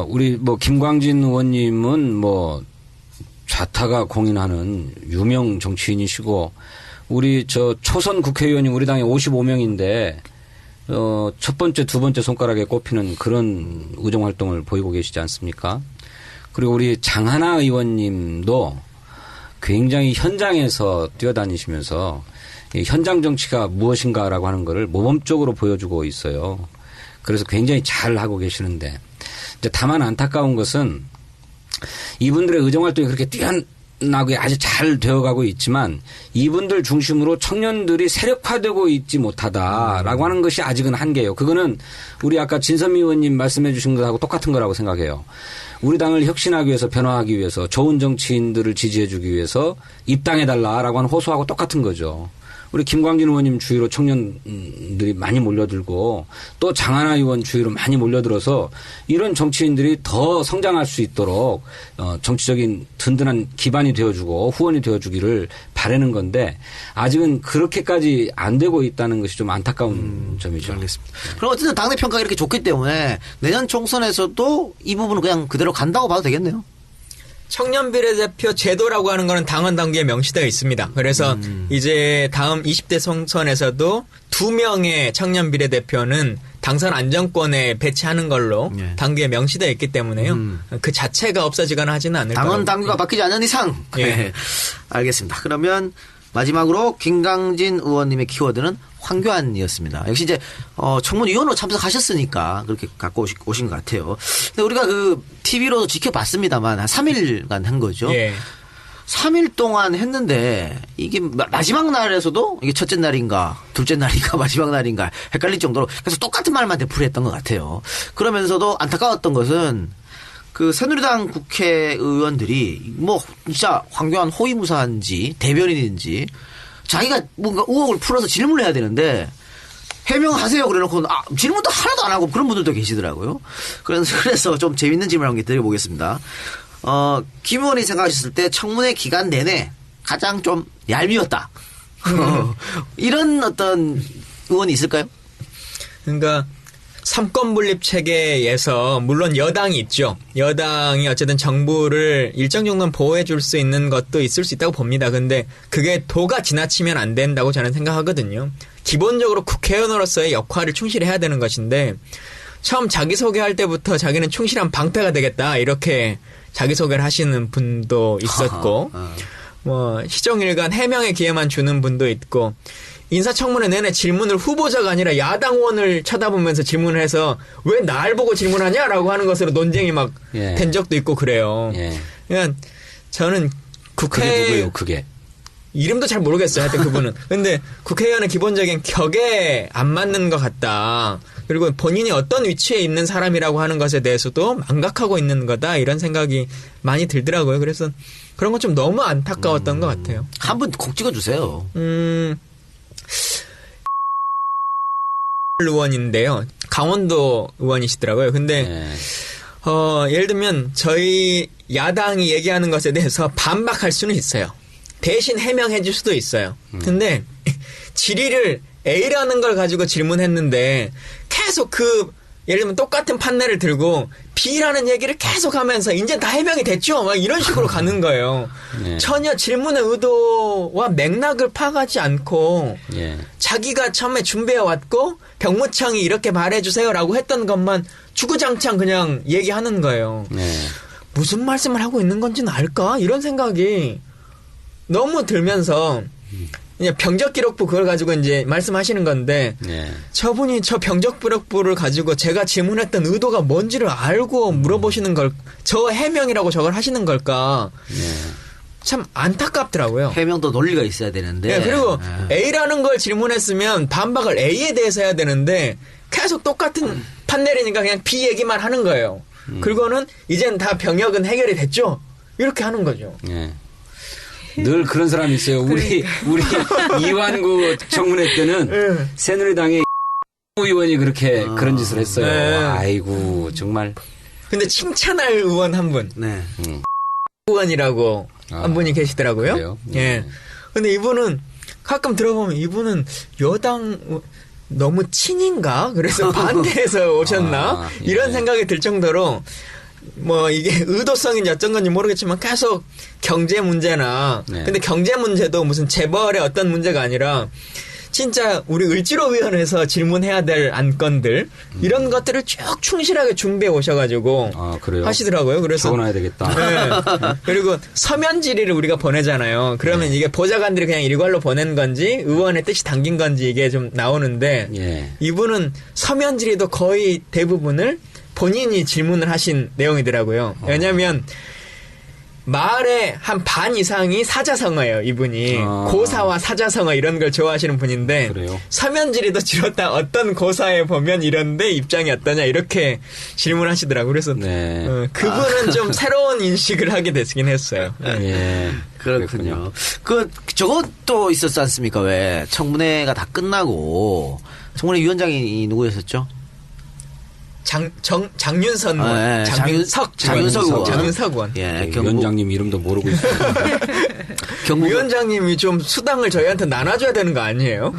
Speaker 2: 우리 뭐 김광진 의원님은 뭐 좌타가 공인하는 유명 정치인이시고 우리 저 초선 국회의원이 우리 당에 55명인데 첫 번째, 두 번째 손가락에 꼽히는 그런 의정 활동을 보이고 계시지 않습니까? 그리고 우리 장하나 의원님도 굉장히 현장에서 뛰어다니시면서 이 현장 정치가 무엇인가라고 하는 것을 모범적으로 보여주고 있어요. 그래서 굉장히 잘 하고 계시는데 이제 다만 안타까운 것은 이분들의 의정 활동이 그렇게 뛰어나게 아주 잘 되어가고 있지만 이분들 중심으로 청년들이 세력화되고 있지 못하다라고 하는 것이 아직은 한계예요. 그거는 우리 아까 진선미 의원님 말씀해 주신 것하고 똑같은 거라고 생각해요. 우리 당을 혁신하기 위해서 변화하기 위해서 좋은 정치인들을 지지해 주기 위해서 입당해달라라고 하는 호소하고 똑같은 거죠. 우리 김광진 의원님 주위로 청년들이 많이 몰려들고 또 장하나 의원 주위로 많이 몰려들어서 이런 정치인들이 더 성장할 수 있도록 정치적인 든든한 기반이 되어주고 후원이 되어주기를 바라는 건데 아직은 그렇게까지 안 되고 있다는 것이 좀 안타까운 점이죠.
Speaker 1: 알겠습니다. 그럼 어쨌든 당내 평가가 이렇게 좋기 때문에 내년 총선에서도 이 부분은 그냥 그대로 간다고 봐도 되겠네요.
Speaker 3: 청년 비례대표 제도라고 하는 거는 당헌 당규에 명시되어 있습니다. 그래서 이제 다음 20대 총선에서도 2명의 청년 비례대표는 당선 안정권에 배치하는 걸로
Speaker 1: 예.
Speaker 3: 당규에 명시되어 있기 때문에요. 그 자체가 없어지거나 하지는 않을 거라고.
Speaker 1: 당헌 당규가 바뀌지 않는 이상.
Speaker 3: 예.
Speaker 1: 네. 알겠습니다. 그러면 마지막으로 김광진 의원님의 키워드는 황교안이었습니다. 역시 이제 청문위원으로 참석하셨으니까 그렇게 갖고 오신 것 같아요. 근데 우리가 그 TV로도 지켜봤습니다만 한 3일간 한 거죠.
Speaker 3: 예.
Speaker 1: 3일 동안 했는데 이게 마지막 날에서도 이게 첫째 날인가 둘째 날인가 마지막 날인가 헷갈릴 정도로 계속 똑같은 말만 되풀이했던 것 같아요. 그러면서도 안타까웠던 것은 그 새누리당 국회의원들이 뭐 진짜 황교안 호위무사인지 대변인인지 자기가 뭔가 의혹을 풀어서 질문을 해야 되는데 해명하세요 그래놓고 질문도 하나도 안 하고 그런 분들도 계시더라고요. 그래서 좀 재밌는 질문 한 개 드려보겠습니다. 김 의원이 생각하셨을 때 청문회 기간 내내 가장 좀 얄미웠다. 이런 어떤 의원이 있을까요?
Speaker 3: 그러니까 삼권 분립 체계에서 물론 여당이 있죠. 여당이 어쨌든 정부를 일정 정도는 보호해 줄 수 있는 것도 있을 수 있다고 봅니다. 근데 그게 도가 지나치면 안 된다고 저는 생각하거든요. 기본적으로 국회의원으로서의 역할을 충실히 해야 되는 것인데 처음 자기소개할 때부터 자기는 충실한 방패가 되겠다 이렇게 자기소개를 하시는 분도 있었고 뭐 시정일관 해명의 기회만 주는 분도 있고 인사청문회 내내 질문을 후보자가 아니라 야당 의원을 쳐다보면서 질문을 해서 왜 날 보고 질문하냐라고 하는 것으로 논쟁이 막 된 적도 있고 그래요.
Speaker 2: 예.
Speaker 3: 그러니까 저는
Speaker 2: 그게 누구예요? 그게.
Speaker 3: 이름도 잘 모르겠어요. 하여튼 그분은. 근데 국회의원의 기본적인 격에 안 맞는 것 같다. 그리고 본인이 어떤 위치에 있는 사람이라고 하는 것에 대해서도 망각하고 있는 거다. 이런 생각이 많이 들더라고요. 그래서 그런 건 좀 너무 안타까웠던 것 같아요.
Speaker 1: 한 분 콕 찍어주세요.
Speaker 3: 의원인데요. 강원도 의원이시더라고요. 근데 예를 들면 저희 야당이 얘기하는 것에 대해서 반박할 수는 있어요. 대신 해명해 줄 수도 있어요. 근데 질의를 A라는 걸 가지고 질문했는데 계속 예를 들면 똑같은 판례를 들고 B라는 얘기를 계속 하면서 이제 다 해명이 됐죠? 막 이런 식으로 가는 거예요.
Speaker 2: 네.
Speaker 3: 전혀 질문의 의도와 맥락을 파악하지 않고 자기가 처음에 준비해 왔고 병무청이 이렇게 말해주세요라고 했던 것만 주구장창 그냥 얘기하는 거예요. 무슨 말씀을 하고 있는 건지는 알까? 이런 생각이 너무 들면서 그냥 병적기록부 그걸 가지고 이제 말씀하시는 건데 저분이 저 병적기록부를 가지고 제가 질문했던 의도가 뭔지를 알고 물어보시는 걸 저 해명이라고 저걸 하시는 걸까? 참 안타깝더라고요.
Speaker 1: 해명도 논리가 있어야 되는데.
Speaker 3: 네, 그리고 A라는 걸 질문했으면 반박을 A에 대해서 해야 되는데 계속 똑같은 판 내리니까 그냥 B 얘기만 하는 거예요. 그리고는 이젠 다 병역은 해결이 됐죠. 이렇게 하는 거죠.
Speaker 2: 예. 늘 그런 사람이 있어요. 우리 이완구 청문회 때는 새누리당의 의원이 그렇게 그런 짓을 했어요.
Speaker 3: 네.
Speaker 2: 아이고 정말.
Speaker 3: 근데 칭찬할 의원 한 분,
Speaker 1: 네.
Speaker 3: 의원이라고 한 분이 계시더라고요.
Speaker 2: 그래요?
Speaker 3: 예. 근데 이분은 가끔 들어보면 이분은 여당 너무 친인가? 그래서 반대해서 오셨나?
Speaker 2: 예.
Speaker 3: 이런 생각이 들 정도로 뭐 이게 의도성인지 어쩐 건지 모르겠지만 계속 경제 문제나
Speaker 2: 네.
Speaker 3: 근데 경제 문제도 무슨 재벌의 어떤 문제가 아니라 진짜 우리 을지로위원회에서 질문해야 될 안건들 이런 것들을 쭉 충실하게 준비해 오셔가지고
Speaker 2: 아, 그래요?
Speaker 3: 하시더라고요. 그래서
Speaker 2: 적어놔야 되겠다.
Speaker 3: 네. 그리고 서면 질의를 우리가 보내잖아요. 그러면 이게 보좌관들이 그냥 일괄로 보낸 건지 의원의 뜻이 담긴 건지 이게 좀 나오는데
Speaker 2: 예.
Speaker 3: 이분은 서면 질의도 거의 대부분을 본인이 질문을 하신 내용이더라고요. 왜냐하면 말의 한 반 이상이 사자성어예요, 이분이. 고사와 사자성어 이런 걸 좋아하시는 분인데.
Speaker 2: 그래요?
Speaker 3: 서면 질의도 지렸다 어떤 고사에 보면 이런데 입장이 어떠냐 이렇게 질문하시더라고요. 그래서
Speaker 2: 네.
Speaker 3: 그분은 좀 새로운 인식을 하게 됐긴 했어요.
Speaker 2: 예.
Speaker 1: 그렇군요. 저것도 있었지 않습니까? 왜 청문회가 다 끝나고 청문회 위원장이 누구였었죠?
Speaker 3: 장윤선 의원.
Speaker 1: 네,
Speaker 3: 장윤석
Speaker 1: 의원.
Speaker 3: 장윤석 의원.
Speaker 1: 예,
Speaker 2: 위원장님 이름도 모르고 있어요.
Speaker 3: 위원장님이 좀 수당을 저희한테 나눠줘야 되는 거 아니에요?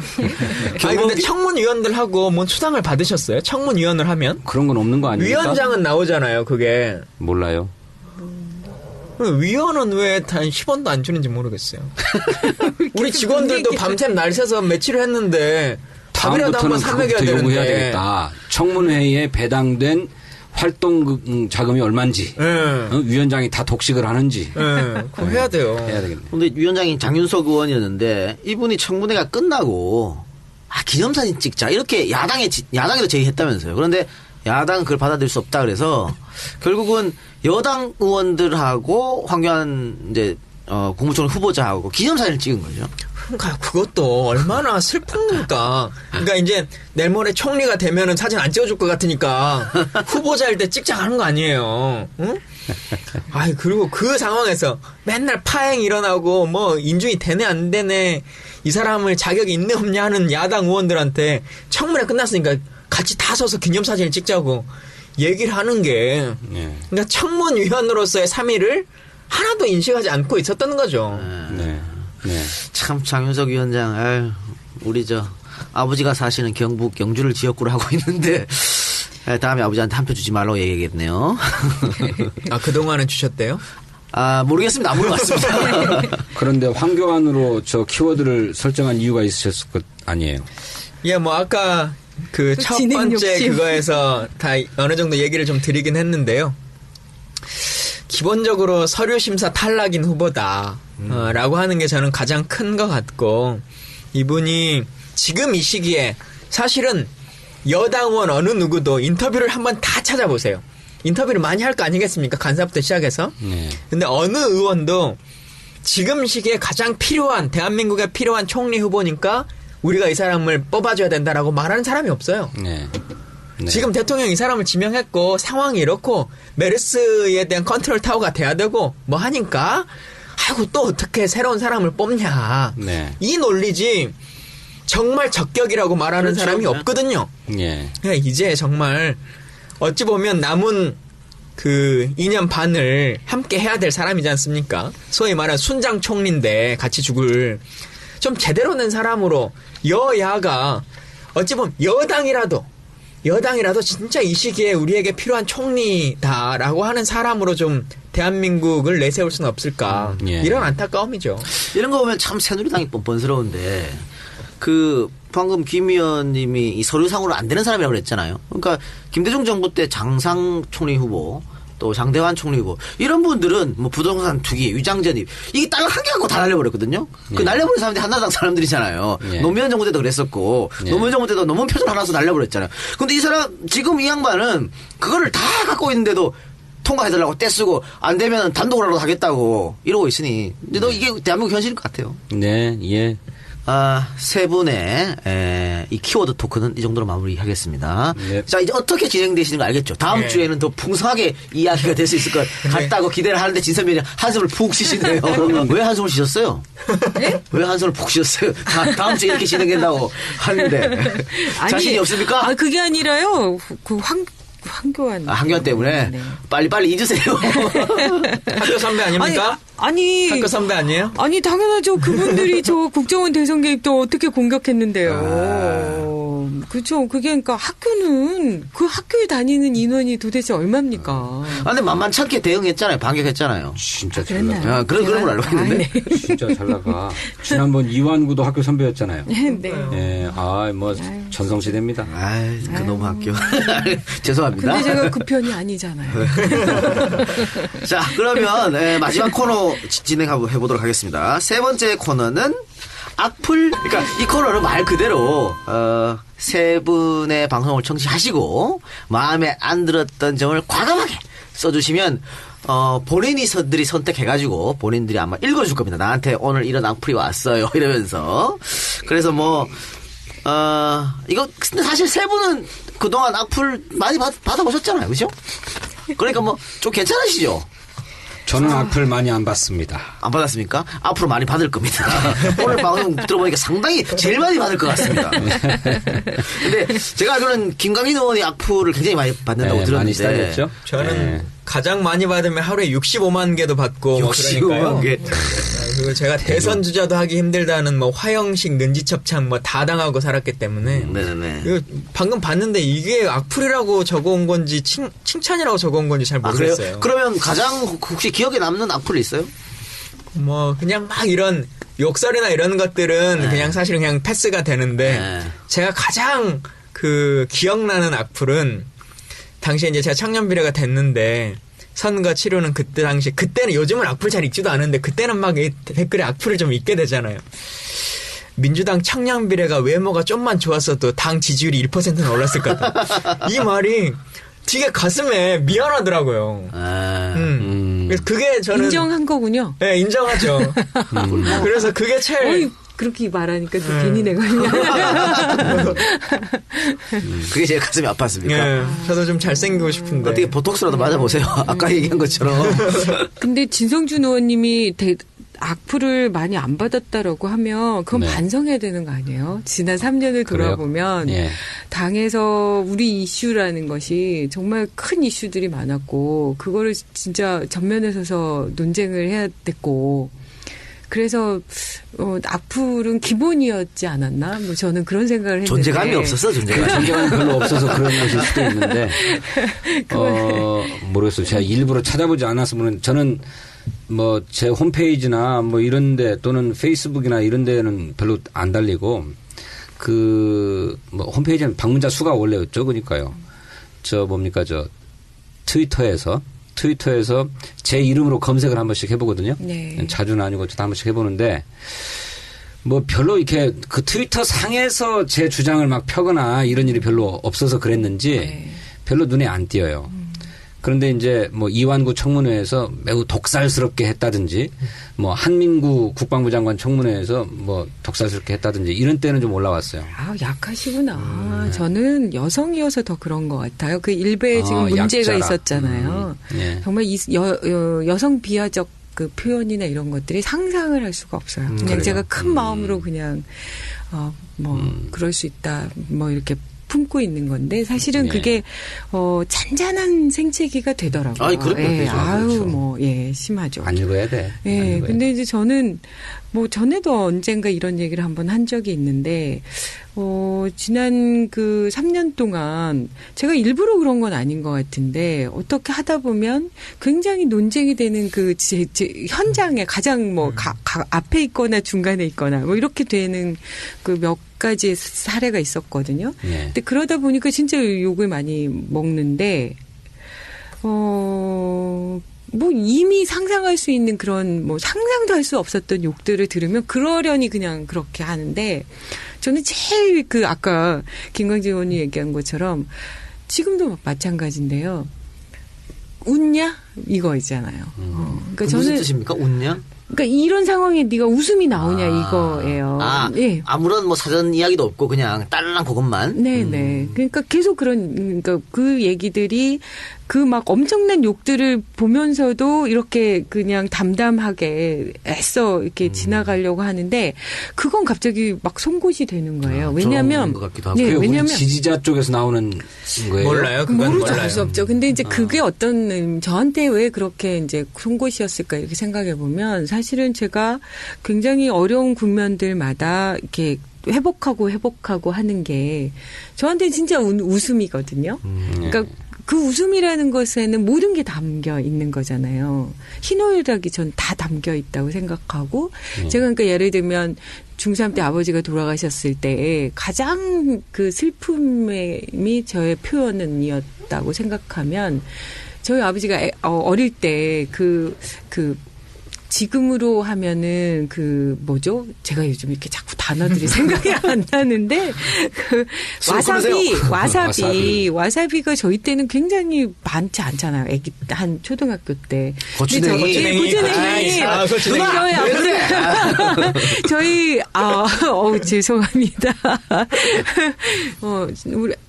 Speaker 3: 아니 근데 청문위원들하고 뭐 수당을 받으셨어요? 청문위원을 하면?
Speaker 2: 그런 건 없는 거 아닙니까?
Speaker 3: 위원장은 나오잖아요, 그게.
Speaker 2: 몰라요.
Speaker 3: 위원은 왜 단 10원도 안 주는지 모르겠어요. 우리 직원들도 밤샘 날 새서 며칠을 했는데 밥이라도 한번 사 먹여야
Speaker 2: 다음부터는 그거부터 요구해야
Speaker 3: 되는데.
Speaker 2: 되겠다. 청문회에 배당된 활동 자금이 얼마인지, 위원장이 다 독식을 하는지
Speaker 3: 그거 해야 돼요.
Speaker 2: 해야 되겠네.
Speaker 1: 근데 위원장이 장윤석 의원이었는데 이분이 청문회가 끝나고 기념사진 찍자 이렇게 야당에도 제의했다면서요. 그런데 야당은 그걸 받아들일 수 없다 그래서 결국은 여당 의원들하고 황교안 이제 국무총리 후보자하고 기념사진을 찍은 거죠.
Speaker 3: 그러니까 그것도 얼마나 슬픕니까. 그러니까 이제 내일 모레 총리가 되면은 사진 안 찍어줄 것 같으니까 후보자일 때 찍자 하는 거 아니에요. 응? 아이 그리고 그 상황에서 맨날 파행 일어나고 뭐 인준이 되네 안 되네 이 사람을 자격이 있네 없냐 하는 야당 의원들한테 청문회 끝났으니까 같이 다 서서 기념사진을 찍자고 얘기를 하는 게 그러니까 청문위원으로서의 3위를 하나도 인식하지 않고 있었다는 거죠.
Speaker 2: 네. 네.
Speaker 1: 참 장윤석 위원장, 우리 아버지가 사시는 경북 영주를 지역구로 하고 있는데 다음에 아버지한테 한 표 주지 말라고 얘기하겠네요.
Speaker 3: 아 그동안은 주셨대요?
Speaker 1: 모르겠습니다. 안 물어봤습니다.
Speaker 2: 그런데 황교안으로 저 키워드를 설정한 이유가 있으셨을 것 아니에요?
Speaker 3: 예, 뭐 아까 그 첫
Speaker 4: 진행
Speaker 3: 번째
Speaker 4: 욕심.
Speaker 3: 그거에서 다 어느 정도 얘기를 좀 드리긴 했는데요. 기본적으로 서류 심사 탈락인 후보다 라고 하는 게 저는 가장 큰 것 같고 이분이 지금 이 시기에 사실은 여당 의원 어느 누구도 인터뷰를 한번 다 찾아보세요. 인터뷰를 많이 할 거 아니겠습니까? 간사부터 시작해서.
Speaker 2: 네.
Speaker 3: 근데 어느 의원도 지금 시기에 가장 필요한 대한민국에 필요한 총리 후보니까 우리가 이 사람을 뽑아줘야 된다라고 말하는 사람이 없어요.
Speaker 2: 네. 네.
Speaker 3: 지금 대통령이 이 사람을 지명했고 상황이 이렇고 메르스에 대한 컨트롤 타워가 돼야 되고 뭐 하니까 아이고 또 어떻게 새로운 사람을 뽑냐.
Speaker 2: 네.
Speaker 3: 이 논리지 정말 적격이라고 말하는
Speaker 1: 그렇죠.
Speaker 3: 사람이
Speaker 1: 네.
Speaker 3: 없거든요.
Speaker 2: 예.
Speaker 3: 이제 정말 어찌 보면 남은 그 2년 반을 함께 해야 될 사람이지 않습니까? 소위 말하는 순장 총리인데 같이 죽을 좀 제대로 된 사람으로 여야가 어찌 보면 여당이라도 진짜 이 시기에 우리에게 필요한 총리다라고 하는 사람으로 좀 대한민국을 내세울 수는 없을까.
Speaker 2: 예.
Speaker 3: 이런 안타까움이죠.
Speaker 1: 이런 거 보면 참 새누리당이 뻔뻔스러운데 방금 김 의원님이 이 서류상으로 안 되는 사람이라고 그랬잖아요. 그러니까 김대중 정부 때 장상 총리 후보 또 장대환 총리 후보 이런 분들은 뭐 부동산 투기, 위장 전입 이게 딸랑 한 개 갖고 다 날려버렸거든요. 그 날려버린 사람들이 한나라당 사람들이잖아요.
Speaker 2: 예.
Speaker 1: 노무현 정부 때도 그랬었고 노무현 정부 때도 논문 표절 하나 서 날려버렸잖아요. 근데 이 사람 지금 이 양반은 그거를 다 갖고 있는데도 통과해달라고 떼쓰고 안 되면 단독으로라도 하겠다고 이러고 있으니 근데 너 이게 대한민국 현실일 것 같아요.
Speaker 2: 네, 예.
Speaker 1: 세 분의 이 키워드 토크는 이 정도로 마무리하겠습니다.
Speaker 2: 네.
Speaker 1: 자, 이제 어떻게 진행되시는 거 알겠죠? 다음
Speaker 3: 네.
Speaker 1: 주에는 더 풍성하게 이야기가 될 수 있을 것 같다고 기대를 하는데 진선배님 한숨을 푹 쉬시네요. 왜 한숨을 쉬셨어요?
Speaker 4: 네?
Speaker 1: 왜 한숨을 푹 쉬셨어요? 다음 주에 이렇게 진행된다고 하는데 자신이 없습니까?
Speaker 4: 그게 아니라요. 그 황교안.
Speaker 1: 한교안 때문에
Speaker 4: 네.
Speaker 1: 빨리빨리 잊으세요.
Speaker 3: 학교 선배 아닙니까?
Speaker 4: 아니.
Speaker 3: 학교 선배 아니에요?
Speaker 4: 아니 당연하죠. 그분들이 저 국정원 대선 개입도 어떻게 공격했는데요. 그렇죠. 그게 그러니까 학교는 그 학교에 다니는 인원이 도대체 얼마입니까?
Speaker 1: 근데 만만찮게 대응했잖아요. 반격했잖아요.
Speaker 2: 진짜 잘
Speaker 4: 그랬나요?
Speaker 2: 나가.
Speaker 1: 그런 걸로 알고 있는데.
Speaker 4: 네.
Speaker 2: 진짜 잘 나가. 지난번 이완구도 학교 선배였잖아요.
Speaker 4: 네.
Speaker 2: 예, 뭐 전성시대입니다.
Speaker 1: 그 너무 학교. 죄송합니다.
Speaker 4: 근데 제가 그 편이 아니잖아요.
Speaker 1: 자, 그러면 마지막 코너 진행해보도록 하겠습니다. 세 번째 코너는 악플. 그러니까 이 코너는 말 그대로 세 분의 방송을 청취하시고 마음에 안 들었던 점을 과감하게 써주시면 본인들이 선택해가지고 본인들이 아마 읽어줄 겁니다. 나한테 오늘 이런 악플이 왔어요 이러면서. 그래서 이거 근데 사실 세 분은 그동안 악플 많이 받아보셨잖아요, 그죠? 그러니까 좀 괜찮으시죠?
Speaker 2: 저는 악플 많이 안 받습니다.
Speaker 1: 안 받았습니까? 앞으로 많이 받을 겁니다. 오늘 방송 들어보니까 상당히 제일 많이 받을 것 같습니다. 근데 제가 알기로는 김광인 의원이 악플을 굉장히 많이 받는다고
Speaker 2: 네,
Speaker 1: 들었는데.
Speaker 2: 많이 시달렸죠?
Speaker 3: 저는 가장 많이 받으면 하루에 65만 개도 받고
Speaker 1: 65만 개.
Speaker 3: 그리고 제가 대선 주자도 하기 힘들다는 화형식 능지첩창 다 당하고 살았기 때문에
Speaker 1: 네네.
Speaker 3: 이거 방금 봤는데 이게 악플이라고 적어온 건지 칭찬이라고 적어온 건지 잘
Speaker 1: 그래요?
Speaker 3: 모르겠어요.
Speaker 1: 그러면 가장 혹시 기억에 남는 악플이 있어요?
Speaker 3: 그냥 이런 욕설이나 이런 것들은 그냥 사실은 그냥 패스가 되는데
Speaker 1: 네.
Speaker 3: 제가 가장 기억나는 악플은 당시에 이제 제가 청년 비례가 됐는데 선거 치르는 그때는 요즘은 악플 잘 읽지도 않은데 그때는 이 댓글에 악플을 좀 읽게 되잖아요. 민주당 청년 비례가 외모가 좀만 좋았어도 당 지지율이 1%는 올랐을 것 같다. 이 말이 되게 가슴에 미안하더라고요. 그래서 그게 저는
Speaker 4: 인정한 거군요.
Speaker 3: 네, 인정하죠. 그래서 그게 제일
Speaker 4: 그렇게 말하니까 또 괜히 내가 그냥.
Speaker 1: 그게 제일 가슴이 아팠습니까?
Speaker 3: 네, 저도 좀 잘생기고 싶은데.
Speaker 1: 어떻게 보톡스라도 맞아보세요. 아까 얘기한 것처럼.
Speaker 4: 근데 진성준 의원님이 악플을 많이 안 받았다라고 하면 그건
Speaker 2: 네.
Speaker 4: 반성해야 되는 거 아니에요? 지난 3년을 돌아보면
Speaker 2: 예.
Speaker 4: 당에서 우리 이슈라는 것이 정말 큰 이슈들이 많았고 그거를 진짜 전면에 서서 논쟁을 해야 됐고 그래서 악플은 기본이었지 않았나? 저는 그런 생각을 했는데
Speaker 1: 존재감이 없었어,
Speaker 2: 존재감이 별로 없어서 그런 것일 수도 있는데 모르겠어요. 제가 일부러 찾아보지 않았으면 저는 제 홈페이지나 이런데 또는 페이스북이나 이런 데는 별로 안 달리고 홈페이지는 방문자 수가 원래 적으니까요. 트위터에서 제 이름으로 검색을 한 번씩 해보거든요.
Speaker 4: 네.
Speaker 2: 자주는 아니고 저도 한 번씩 해보는데 별로 이렇게 그 트위터 상에서 제 주장을 막 펴거나 이런 일이 별로 없어서 그랬는지
Speaker 4: 네.
Speaker 2: 별로 눈에 안 띄어요. 그런데 이제 이완구 청문회에서 매우 독살스럽게 했다든지 한민구 국방부 장관 청문회에서 독살스럽게 했다든지 이런 때는 좀 올라왔어요.
Speaker 4: 약하시구나. 저는 여성이어서 더 그런 것 같아요. 그 일베에 지금 문제가
Speaker 2: 약자라.
Speaker 4: 있었잖아요.
Speaker 2: 예.
Speaker 4: 정말 여성 비하적 그 표현이나 이런 것들이 상상을 할 수가 없어요. 그냥
Speaker 2: 그래요?
Speaker 4: 제가 큰 마음으로 그냥 그럴 수 있다. 이렇게 품고 있는 건데 사실은
Speaker 2: 예.
Speaker 4: 그게 잔잔한 생채기가 되더라고요.
Speaker 1: 그렇죠.
Speaker 4: 그렇죠. 심하죠.
Speaker 2: 안 읽어야 돼.
Speaker 4: 예. 근데 이제 저는 전에도 언젠가 이런 얘기를 한번 한 적이 있는데 지난 3년 동안 제가 일부러 그런 건 아닌 것 같은데 어떻게 하다 보면 굉장히 논쟁이 되는 제 현장에 가장 앞에 있거나 중간에 있거나 이렇게 되는 몇 가지 사례가 있었거든요.
Speaker 2: 예.
Speaker 4: 근데 그러다 보니까 진짜 욕을 많이 먹는데 이미 상상할 수 있는 그런 상상도 할 수 없었던 욕들을 들으면 그러려니 그냥 그렇게 하는데 저는 제일 아까 김광진 의원이 얘기한 것처럼 지금도 마찬가지인데요. 웃냐 이거 있잖아요. 그러니까
Speaker 1: 무슨
Speaker 4: 저는
Speaker 1: 뜻입니까? 웃냐?
Speaker 4: 그러니까 이런 상황에 네가 웃음이 나오냐 이거예요. 예.
Speaker 1: 아무런 뭐 사전 이야기도 없고 그냥 딸랑 그것만.
Speaker 4: 네네. 그러니까 계속 그러니까 그 얘기들이 그 막 엄청난 욕들을 보면서도 이렇게 그냥 담담하게 애써 이렇게 지나가려고 하는데 그건 갑자기 막 송곳이 되는 거예요. 왜냐하면
Speaker 1: 것 같기도 하고.
Speaker 4: 네,
Speaker 2: 그게 우리
Speaker 4: 왜냐하면
Speaker 2: 지지자 쪽에서 나오는 거예요.
Speaker 3: 몰라요. 그건
Speaker 4: 모르죠.
Speaker 3: 몰라요.
Speaker 4: 알 수 없죠. 근데 이제 그게 어떤 저한테 왜 그렇게 이제 송곳이었을까 이렇게 생각해 보면 사실은 제가 굉장히 어려운 국면들마다 이렇게 회복하고 하는 게 저한테 진짜 웃음이거든요. 그러니까 그 웃음이라는 것에는 모든 게 담겨 있는 거잖아요. 희노애락이 전 다 담겨 있다고 생각하고 제가 그러니까 예를 들면 중3 때 아버지가 돌아가셨을 때 가장 그 슬픔이 저의 표현이었다고 생각하면 저희 아버지가 어릴 때 지금으로 하면은 제가 요즘 이렇게 자꾸 단어들이 생각이 안 나는데 와사비가 저희 때는 굉장히 많지 않잖아요. 애기 한 초등학교 때.
Speaker 1: 고추냉이.
Speaker 4: 저희 죄송합니다.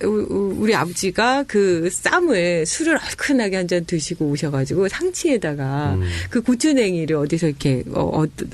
Speaker 4: 우리 아버지가 그 쌈을 술을 얼큰하게 한 잔 드시고 오셔가지고 상치에다가 그 고추냉이를 어디서 이렇게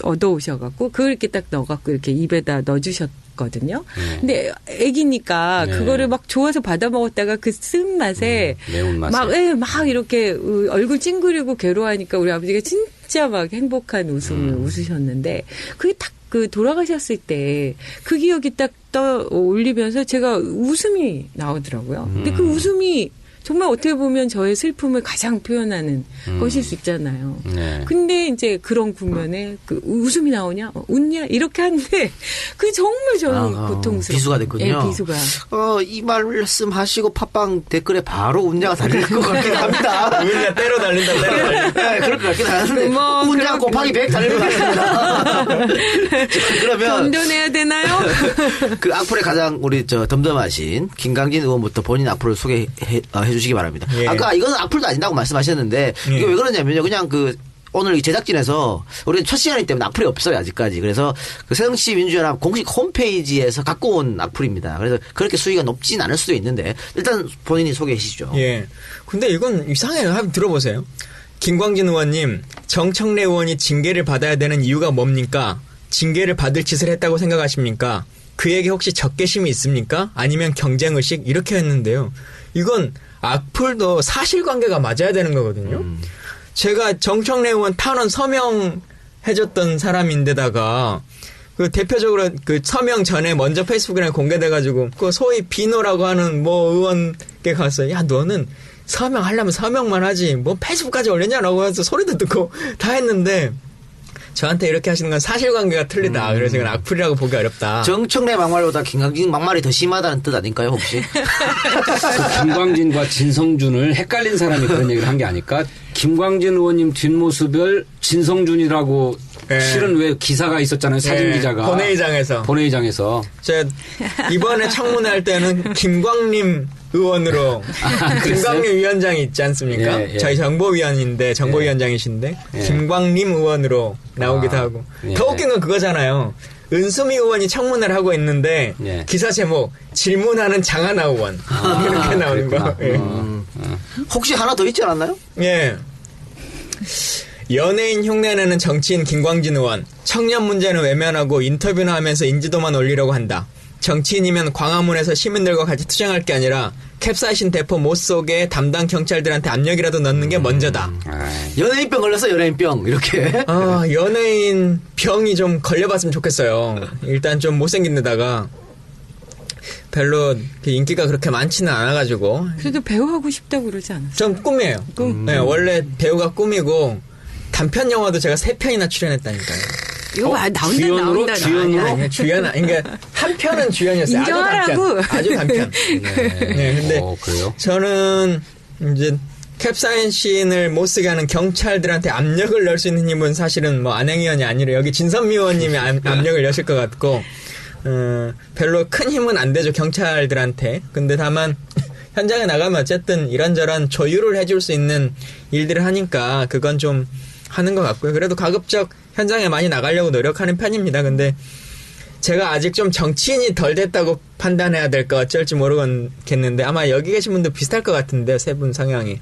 Speaker 4: 얻어 오셔갖고 그걸 이렇게 딱 넣어갖고 이렇게 입에다 넣어주셨거든요. 근데 애기니까 그거를 막 좋아서 받아 먹었다가 그 쓴 맛에
Speaker 2: 매운맛에
Speaker 4: 막 이렇게 얼굴 찡그리고 괴로워하니까 우리 아버지가 진짜 막 행복한 웃음을 웃으셨는데 그게 딱 그 돌아가셨을 때 그 기억이 딱 떠올리면서 제가 웃음이 나오더라고요. 근데 그 웃음이 정말 어떻게 보면 저의 슬픔을 가장 표현하는 것일 수 있잖아요.
Speaker 2: 네.
Speaker 4: 근데 이제 그런 국면에 그 웃음이 나오냐, 웃냐 이렇게 하는데 그게 정말 저는 고통스러워.
Speaker 1: 비수가 됐군요.
Speaker 4: 네, 비수가.
Speaker 1: 이 말씀하시고 팟빵 댓글에 바로 웃냐가 달릴 것 같긴 합니다.
Speaker 3: 웃냐 때로 달린다.
Speaker 1: 네, 그럴 것 같긴 하는데
Speaker 4: 뭐
Speaker 1: 웃냐 곱하기 100 달릴 것 같습니다. 그러면
Speaker 4: 견뎌내야 되나요?
Speaker 1: 그 악플에 가장 우리 덤덤하신 김강진 의원부터 본인 악플을 소개해 주시기 바랍니다.
Speaker 3: 예.
Speaker 1: 아까 이거는 악플도 아니다고 말씀하셨는데 이게 왜 그러냐면요. 그냥 오늘 제작진에서 우리는 첫 시간이기 때문에 악플이 없어요 아직까지. 그래서 그 새정치민주연합 공식 홈페이지에서 갖고 온 악플입니다. 그래서 그렇게 수위가 높진 않을 수도 있는데 일단 본인이 소개해 주시죠.
Speaker 3: 예. 근데 이건 이상해요. 한번 들어보세요. 김광진 의원님, 정청래 의원이 징계를 받아야 되는 이유가 뭡니까? 징계를 받을 짓을 했다고 생각하십니까? 그에게 혹시 적개심이 있습니까? 아니면 경쟁의식? 이렇게 했는데요. 이건 악플도 사실관계가 맞아야 되는 거거든요. 제가 정청래 의원 탄원 서명해줬던 사람인데다가 그 대표적으로 그 서명 전에 먼저 페이스북에 공개돼가지고 그 소위 비노라고 하는 의원께 가서 야 너는 서명하려면 서명만 하지 뭐 페이스북까지 올렸냐라고 해서 소리도 듣고 다 했는데 저한테 이렇게 하시는 건 사실관계가 틀리다. 그래서 이건 악플이라고 보기 어렵다.
Speaker 1: 정청래 막말보다 김강진 막말이 더 심하다는 뜻 아닐까요 혹시?
Speaker 2: 그 김광진과 진성준을 헷갈린 사람이 그런 얘기를 한 게 아닐까? 김광진 의원님 뒷모습을 진성준이라고 실은 왜 기사가 있었잖아요. 사진 기자가. 본회의장에서.
Speaker 3: 제가 이번에 청문회 할 때는 김광림 의원으로 김광림 위원장이 있지 않습니까?
Speaker 2: 예.
Speaker 3: 저희 정보위원인데 정보위원장이신데 김광림 의원으로 나오기도 하고 더 웃긴 건 그거잖아요. 은수미 의원이 청문회를 하고 있는데 기사 제목 질문하는 장하나 의원 이렇게 나오는 거.
Speaker 1: 혹시 하나 더 있지 않았나요?
Speaker 3: 예. 연예인 흉내내는 정치인 김광진 의원. 청년 문제는 외면하고 인터뷰나 하면서 인지도만 올리려고 한다. 정치인이면 광화문에서 시민들과 같이 투쟁할 게 아니라 캡사이신 대포 못 쏘게 담당 경찰들한테 압력이라도 넣는 게 먼저다.
Speaker 1: 연예인병 걸렸어 연예인병 이렇게.
Speaker 3: 연예인 병이 좀 걸려봤으면 좋겠어요. 일단 좀 못생긴 데다가 별로 인기가 그렇게 많지는 않아가지고.
Speaker 4: 그래도 배우 하고 싶다고 그러지 않았어요?
Speaker 3: 전 꿈이에요. 네, 원래 배우가 꿈이고 단편 영화도 제가 3편이나 출연했다니까요.
Speaker 4: 이거 나온다.
Speaker 3: 아니, 주연, 그러니까 한 편은 주연이었어요.
Speaker 4: 인정하라고.
Speaker 3: 아주 단편. 네, 근데
Speaker 2: 그래요?
Speaker 3: 저는 이제 캡사이신을 못 쓰게 하는 경찰들한테 압력을 넣을 수 있는 힘은 사실은 안행 의원이 아니라 여기 진선미 의원님이 압력을 여실 것 같고 별로 큰 힘은 안 되죠 경찰들한테. 근데 다만 현장에 나가면 어쨌든 이런저런 조율을 해줄 수 있는 일들을 하니까 그건 좀 하는 것 같고요. 그래도 가급적 현장에 많이 나가려고 노력하는 편입니다. 근데 제가 아직 좀 정치인이 덜 됐다고 판단해야 될까 어쩔지 모르겠는데 아마 여기 계신 분도 비슷할 것 같은데요. 세 분 성향이.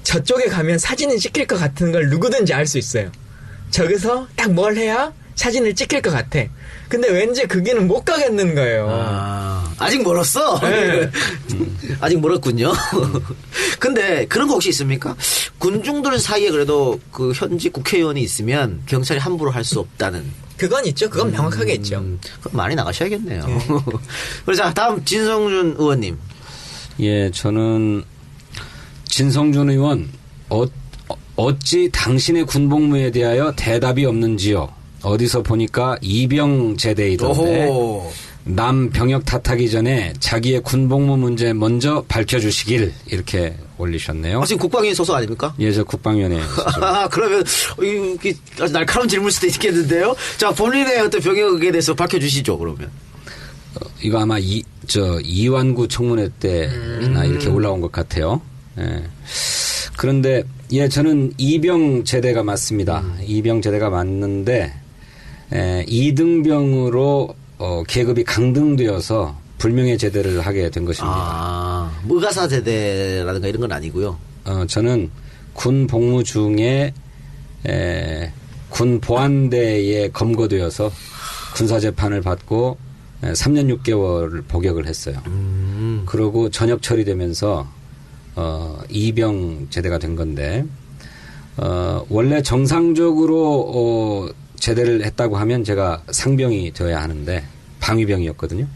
Speaker 3: 저쪽에 가면 사진을 찍힐 것 같은 걸 누구든지 알 수 있어요. 저기서 딱 뭘 해야 사진을 찍힐 것 같아. 근데 왠지 그 길은 못 가겠는 거예요.
Speaker 1: 아직 멀었어?
Speaker 3: 네.
Speaker 1: 아직 멀었군요. 근데 그런 거 혹시 있습니까? 군중들 사이에 그래도 그 현직 국회의원이 있으면 경찰이 함부로 할 수 없다는.
Speaker 3: 그건 있죠. 그건 명확하게 있죠.
Speaker 1: 그럼 많이 나가셔야겠네요. 그래서 자, 다음 진성준 의원님.
Speaker 2: 예, 저는 진성준 의원 어찌 당신의 군복무에 대하여 대답이 없는지요. 어디서 보니까 이병 제대이던데
Speaker 1: 오호.
Speaker 2: 남 병역 탓하기 전에 자기의 군복무 문제 먼저 밝혀주시길 이렇게 올리셨네요.
Speaker 1: 지금 국방위원 소속 아닙니까?
Speaker 2: 예, 저 국방위원회.
Speaker 1: 그러면 이게 아주 날카로운 질문일 수도 있겠는데요. 자, 본인의 어떤 병역에 대해서 밝혀주시죠. 그러면.
Speaker 2: 이거 아마 이완구 청문회 때나 이렇게 올라온 것 같아요. 예. 그런데 예, 저는 이병 제대가 맞습니다. 이병 제대가 맞는데 2등병으로 계급이 강등되어서 불명예 제대를 하게 된 것입니다.
Speaker 1: 의가사 제대라든가 이런 건 아니고요.
Speaker 2: 저는 군 복무 중에 군 보안대에 검거되어서 군사재판을 받고 3년 6개월을 복역을 했어요. 그러고 전역 처리되면서 이병 제대가 된 건데 원래 정상적으로 제대를 했다고 하면 제가 상병이 되어야 하는데 방위병이었거든요.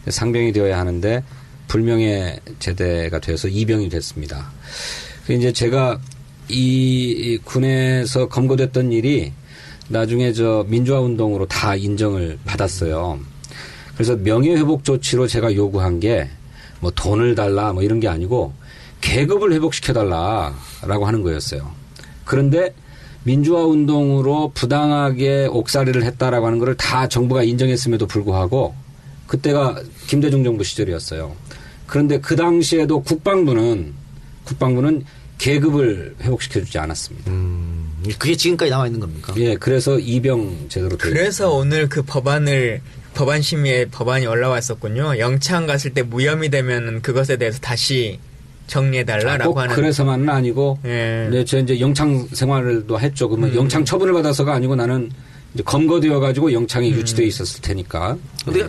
Speaker 2: 상병이 되어야 하는데 불명예 제대가 되어서 이병이 됐습니다. 이제 제가 이 군에서 검거됐던 일이 나중에 저 민주화 운동으로 다 인정을 받았어요. 그래서 명예회복 조치로 제가 요구한 게 뭐 돈을 달라 뭐 이런 게 아니고 계급을 회복시켜달라라고 하는 거였어요. 그런데 민주화 운동으로 부당하게 옥살이를 했다라고 하는 것을 다 정부가 인정했음에도 불구하고 그때가 김대중 정부 시절이었어요. 그런데 그 당시에도 국방부는 계급을 회복시켜주지 않았습니다.
Speaker 1: 그게 지금까지 남아 있는 겁니까?
Speaker 2: 예, 그래서 이병 제대로 되어
Speaker 3: 그래서 오늘 그 법안 심의에 법안이 올라왔었군요. 영창 갔을 때 무혐의 되면 그것에 대해서 다시 정리해달라라고
Speaker 2: 꼭
Speaker 3: 하는.
Speaker 2: 그래서만은 아니고,
Speaker 3: 예.
Speaker 2: 네, 저 이제 영창 생활도 했죠. 그러면 영창 처분을 받아서가 아니고 나는 이제 검거되어가지고 영창에 유치되어 있었을 테니까.
Speaker 1: 근데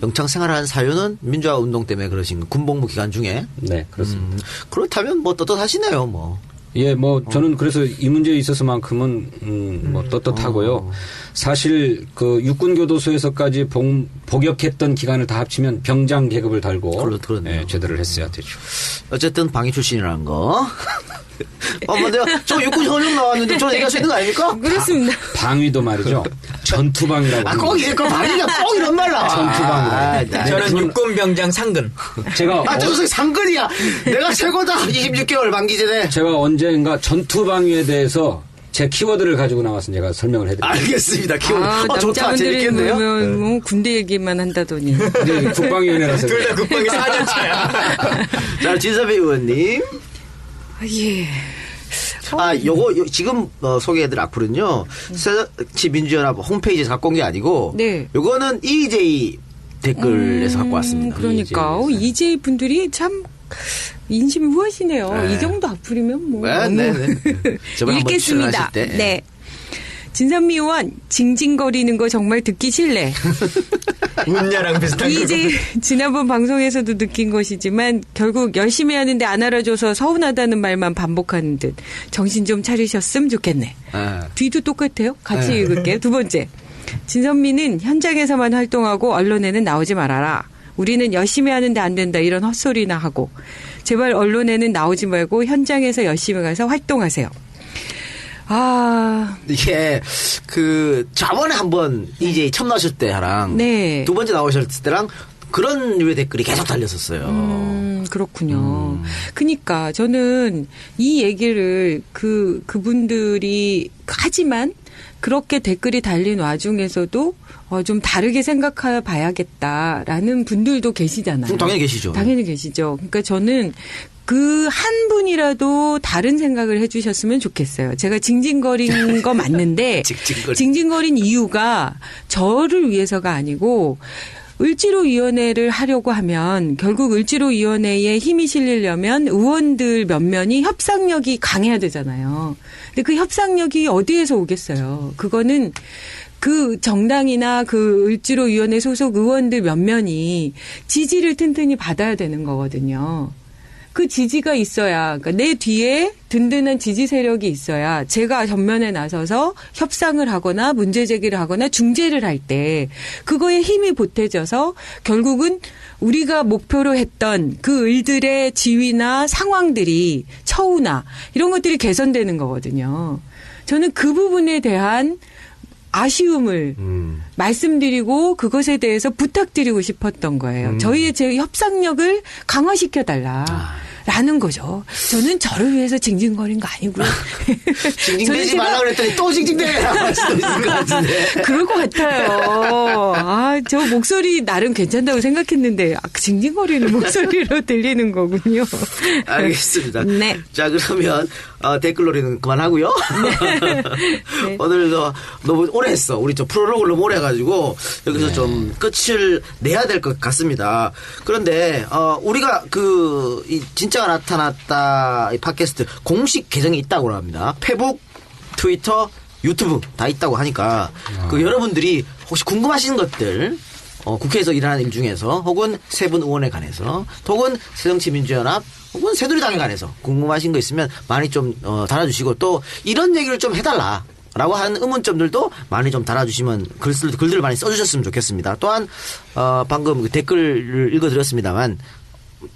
Speaker 1: 영창 생활하는 사유는 민주화 운동 때문에 그러신 군복무 기간 중에.
Speaker 2: 네, 그렇습니다.
Speaker 1: 그렇다면 뭐 떳떳하시네요, 뭐.
Speaker 2: 예, 뭐 저는 그래서 이 문제에 있어서만큼은 뭐 떳떳하고요. 사실 그 육군교도소에서까지 복역했던 기간을 다 합치면 병장 계급을 달고
Speaker 1: 그렇네요.
Speaker 2: 예, 제대를 했어야 되죠.
Speaker 1: 어쨌든 방위 출신이라는 거. 근데 저 육군 현역 나왔는데 저는 얘기할 수 있는 거 아닙니까?
Speaker 4: 그렇습니다.
Speaker 2: 방위도 말이죠. 전투방이라고.
Speaker 1: 꼭 이제 그 방위가 꼭 이런 말 나와.
Speaker 2: 전투방이라고.
Speaker 3: 저는 육군병장 상근.
Speaker 2: 제가
Speaker 1: 저 상근이야. 내가 최고다. 26개월 만기제네.
Speaker 2: 제가 언젠가 전투방위에 대해서 제 키워드를 가지고 나와서 제가 설명을 해드릴게요.
Speaker 1: 알겠습니다. 좋다.
Speaker 4: 남자분들은
Speaker 1: 재밌겠네요.
Speaker 4: 보면 뭐 군대 얘기만 한다더니.
Speaker 2: 네, 국방위원회라서.
Speaker 3: 둘 다 국방이 4년차야.
Speaker 1: 자, 진섭이 의원님.
Speaker 4: 예.
Speaker 1: 요거 지금 소개해드릴 악플은요. 새정치민주연합 홈페이지에서 갖고 온 게 아니고
Speaker 4: 네.
Speaker 1: 요거는 EJ 댓글에서 갖고 왔습니다.
Speaker 4: 그러니까 이제 분들이 참 인심이 후하시네요.
Speaker 1: 네.
Speaker 4: 이 정도 악플이면 뭐.
Speaker 1: 네. 저번에 한번
Speaker 4: 읽겠습니다.
Speaker 1: 출연하실 때.
Speaker 4: 네. 진선미 의원 징징거리는 거 정말 듣기 싫네.
Speaker 3: 문야랑 비슷한 거.
Speaker 4: 이제 지난번 방송에서도 느낀 것이지만 결국 열심히 하는데 안 알아줘서 서운하다는 말만 반복하는 듯 정신 좀 차리셨으면 좋겠네. 뒤도 똑같아요. 같이 읽을게요. 두 번째. 진선미는 현장에서만 활동하고 언론에는 나오지 말아라. 우리는 열심히 하는데 안 된다. 이런 헛소리나 하고. 제발 언론에는 나오지 말고 현장에서 열심히 가서 활동하세요.
Speaker 1: 이게 저번에 한번 EJ 처음 나오실 때랑
Speaker 4: 네.
Speaker 1: 두 번째 나오셨을 때랑 그런 류의 댓글이 계속 달렸었어요.
Speaker 4: 그렇군요. 그러니까 저는 이 얘기를 그분들이 하지만 그렇게 댓글이 달린 와중에서도 좀 다르게 생각해 봐야겠다라는 분들도 계시잖아요.
Speaker 1: 당연히 계시죠.
Speaker 4: 당연히 계시죠. 그러니까 저는 그 한 분이라도 다른 생각을 해 주셨으면 좋겠어요. 제가 징징거린 거 맞는데 징징거린 이유가 저를 위해서가 아니고 을지로위원회를 하려고 하면 결국 을지로위원회에 힘이 실리려면 의원들 몇 면이 협상력이 강해야 되잖아요. 근데 그 협상력이 어디에서 오겠어요. 그거는 그 정당이나 그 을지로위원회 소속 의원들 몇 면이 지지를 튼튼히 받아야 되는 거거든요. 그 지지가 있어야, 그러니까 내 뒤에 든든한 지지 세력이 있어야 제가 전면에 나서서 협상을 하거나 문제 제기를 하거나 중재를 할 때 그거에 힘이 보태져서 결국은 우리가 목표로 했던 그 을들의 지위나 상황들이 처우나 이런 것들이 개선되는 거거든요. 저는 그 부분에 대한 아쉬움을 말씀드리고 그것에 대해서 부탁드리고 싶었던 거예요. 저희의 제 협상력을 강화시켜달라라는 거죠. 저는 저를 위해서 징징거린 거 아니고요.
Speaker 1: 징징대지 말라 그랬더니 또 징징대라고 할 수도 있을 것 같은데.
Speaker 4: 그럴 것 같아요. 저 목소리 나름 괜찮다고 생각했는데 징징거리는 목소리로 들리는 거군요.
Speaker 1: 알겠습니다.
Speaker 4: 네.
Speaker 1: 자, 그러면 댓글놀이는 그만하고요.
Speaker 4: 네.
Speaker 1: 오늘도 너무 오래 했어. 우리 좀 프롤로그를 너무 오래 해가지고 여기서 좀 끝을 내야 될 것 같습니다. 그런데 우리가 이 진짜가 나타났다 이 팟캐스트 공식 계정이 있다고 합니다. 페북, 트위터, 유튜브 다 있다고 하니까 그 여러분들이 혹시 궁금하신 것들 국회에서 일하는 일 중에서 혹은 세 분 의원에 관해서 혹은 새정치민주연합 혹은 새누리당에 관해서 궁금하신 거 있으면 많이 좀 달아주시고 또 이런 얘기를 좀 해달라 라고 하는 의문점들도 많이 좀 달아주시면 글들을 많이 써주셨으면 좋겠습니다. 또한 방금 그 댓글을 읽어드렸습니다만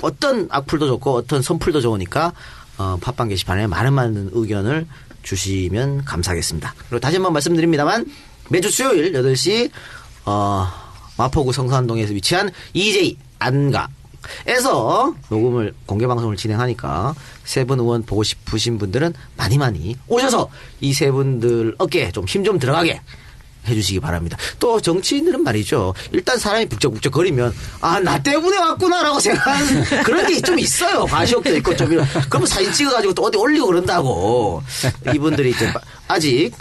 Speaker 1: 어떤 악플도 좋고 어떤 선플도 좋으니까 팟빵 게시판에 많은 의견을 주시면 감사하겠습니다. 그리고 다시 한번 말씀드립니다만 매주 수요일 8시 마포구 성산동에서 위치한 EJ 안가에서 녹음을 공개방송을 진행하니까 세 분 의원 보고 싶으신 분들은 많이 오셔서 이 세 분들 어깨에 좀 힘 좀 들어가게 해주시기 바랍니다. 또 정치인들은 말이죠. 일단 사람이 북적북적 거리면 나 때문에 왔구나라고 생각하는 그런 게 좀 있어요. 과시욕도 있고 좀 이런. 그러면 사진 찍어가지고 또 어디 올리고 그런다고. 이분들이 이제 아직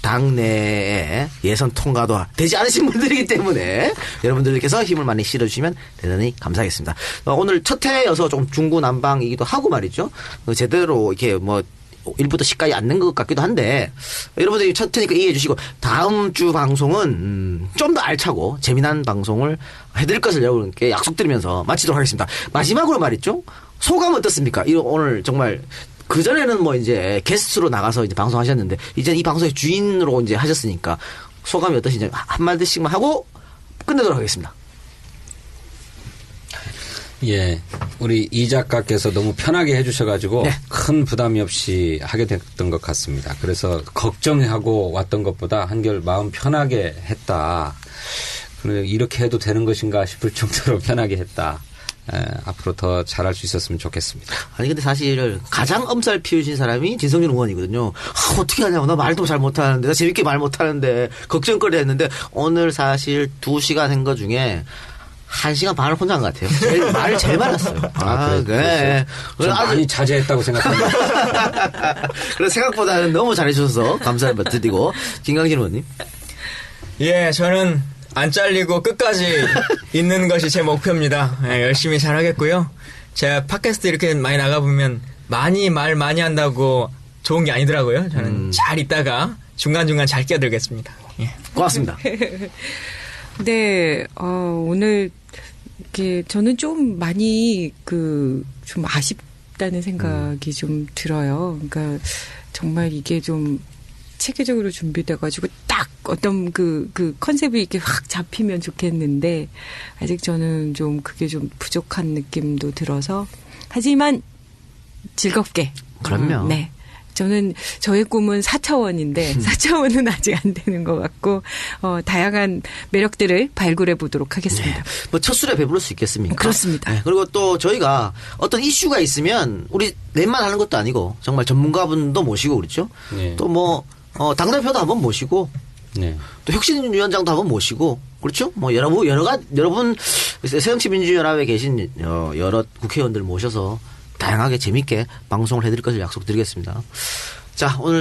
Speaker 1: 당내에 예선 통과도 되지 않으신 분들이기 때문에 여러분들께서 힘을 많이 실어주시면 대단히 감사하겠습니다. 오늘 첫 회여서 좀 중구난방이기도 하고 말이죠. 제대로 이렇게 일부터 시까지 앉는 것 같기도 한데 여러분들이 첫 회니까 이해해 주시고 다음 주 방송은 좀 더 알차고 재미난 방송을 해드릴 것을 여러분께 약속드리면서 마치도록 하겠습니다. 마지막으로 말이죠. 소감 어떻습니까? 오늘 정말 그전에는 이제 게스트로 나가서 이제 방송하셨는데 이제 이 방송의 주인으로 이제 하셨으니까 소감이 어떠신지 한마디씩만 하고 끝내도록 하겠습니다.
Speaker 2: 예, 우리 이 작가께서 너무 편하게 해주셔가지고
Speaker 1: 네.
Speaker 2: 큰 부담이 없이 하게 됐던 것 같습니다. 그래서 걱정하고 왔던 것보다 한결 마음 편하게 했다. 그리고 이렇게 해도 되는 것인가 싶을 정도로 편하게 했다. 앞으로 더 잘할 수 있었으면 좋겠습니다.
Speaker 1: 아니 근데 사실 가장 엄살 피우신 사람이 진성준 의원이거든요. 어떻게 하냐고 나 말도 잘 못하는데 나 재밌게 말 못하는데 걱정거리 했는데 오늘 사실 2시간 한 거 중에 1시간 반을 혼자 한 것 같아요. 말을 제일 많았어요.
Speaker 2: 네. 좀 많이 자제했다고 생각합니다.
Speaker 1: 그래서 생각보다는 너무 잘해주셔서 감사를 드리고 김강진 의원님.
Speaker 3: 예, 저는 안 잘리고 끝까지 있는 것이 제 목표입니다. 예, 열심히 잘하겠고요. 제가 팟캐스트 이렇게 많이 나가보면 말 많이 한다고 좋은 게 아니더라고요. 저는 잘 있다가 중간중간 잘 끼어들겠습니다. 예.
Speaker 1: 고맙습니다.
Speaker 4: 네, 오늘 이렇게 저는 좀 많이 좀 아쉽다는 생각이 좀 들어요. 그러니까 정말 이게 좀 체계적으로 준비돼가지고 딱 어떤 그 컨셉이 이렇게 확 잡히면 좋겠는데 아직 저는 좀 그게 좀 부족한 느낌도 들어서 하지만 즐겁게.
Speaker 1: 그럼요.
Speaker 4: 네. 저는 저의 꿈은 4차원인데 4차원은 아직 안 되는 것 같고 다양한 매력들을 발굴해 보도록 하겠습니다.
Speaker 1: 네. 첫 술에 배부를 수 있겠습니까?
Speaker 4: 그렇습니다.
Speaker 1: 네. 그리고 또 저희가 어떤 이슈가 있으면 우리 넷만 하는 것도 아니고 정말 전문가분도 모시고 그렇죠.
Speaker 2: 네.
Speaker 1: 또 당대표도 한번 모시고
Speaker 2: 네.
Speaker 1: 또 혁신위원장도 한번 모시고 그렇죠? 뭐 여러분 새정치민주연합에 계신 여러 국회의원들 모셔서 다양하게 재밌게 방송을 해드릴 것을 약속드리겠습니다. 자 오늘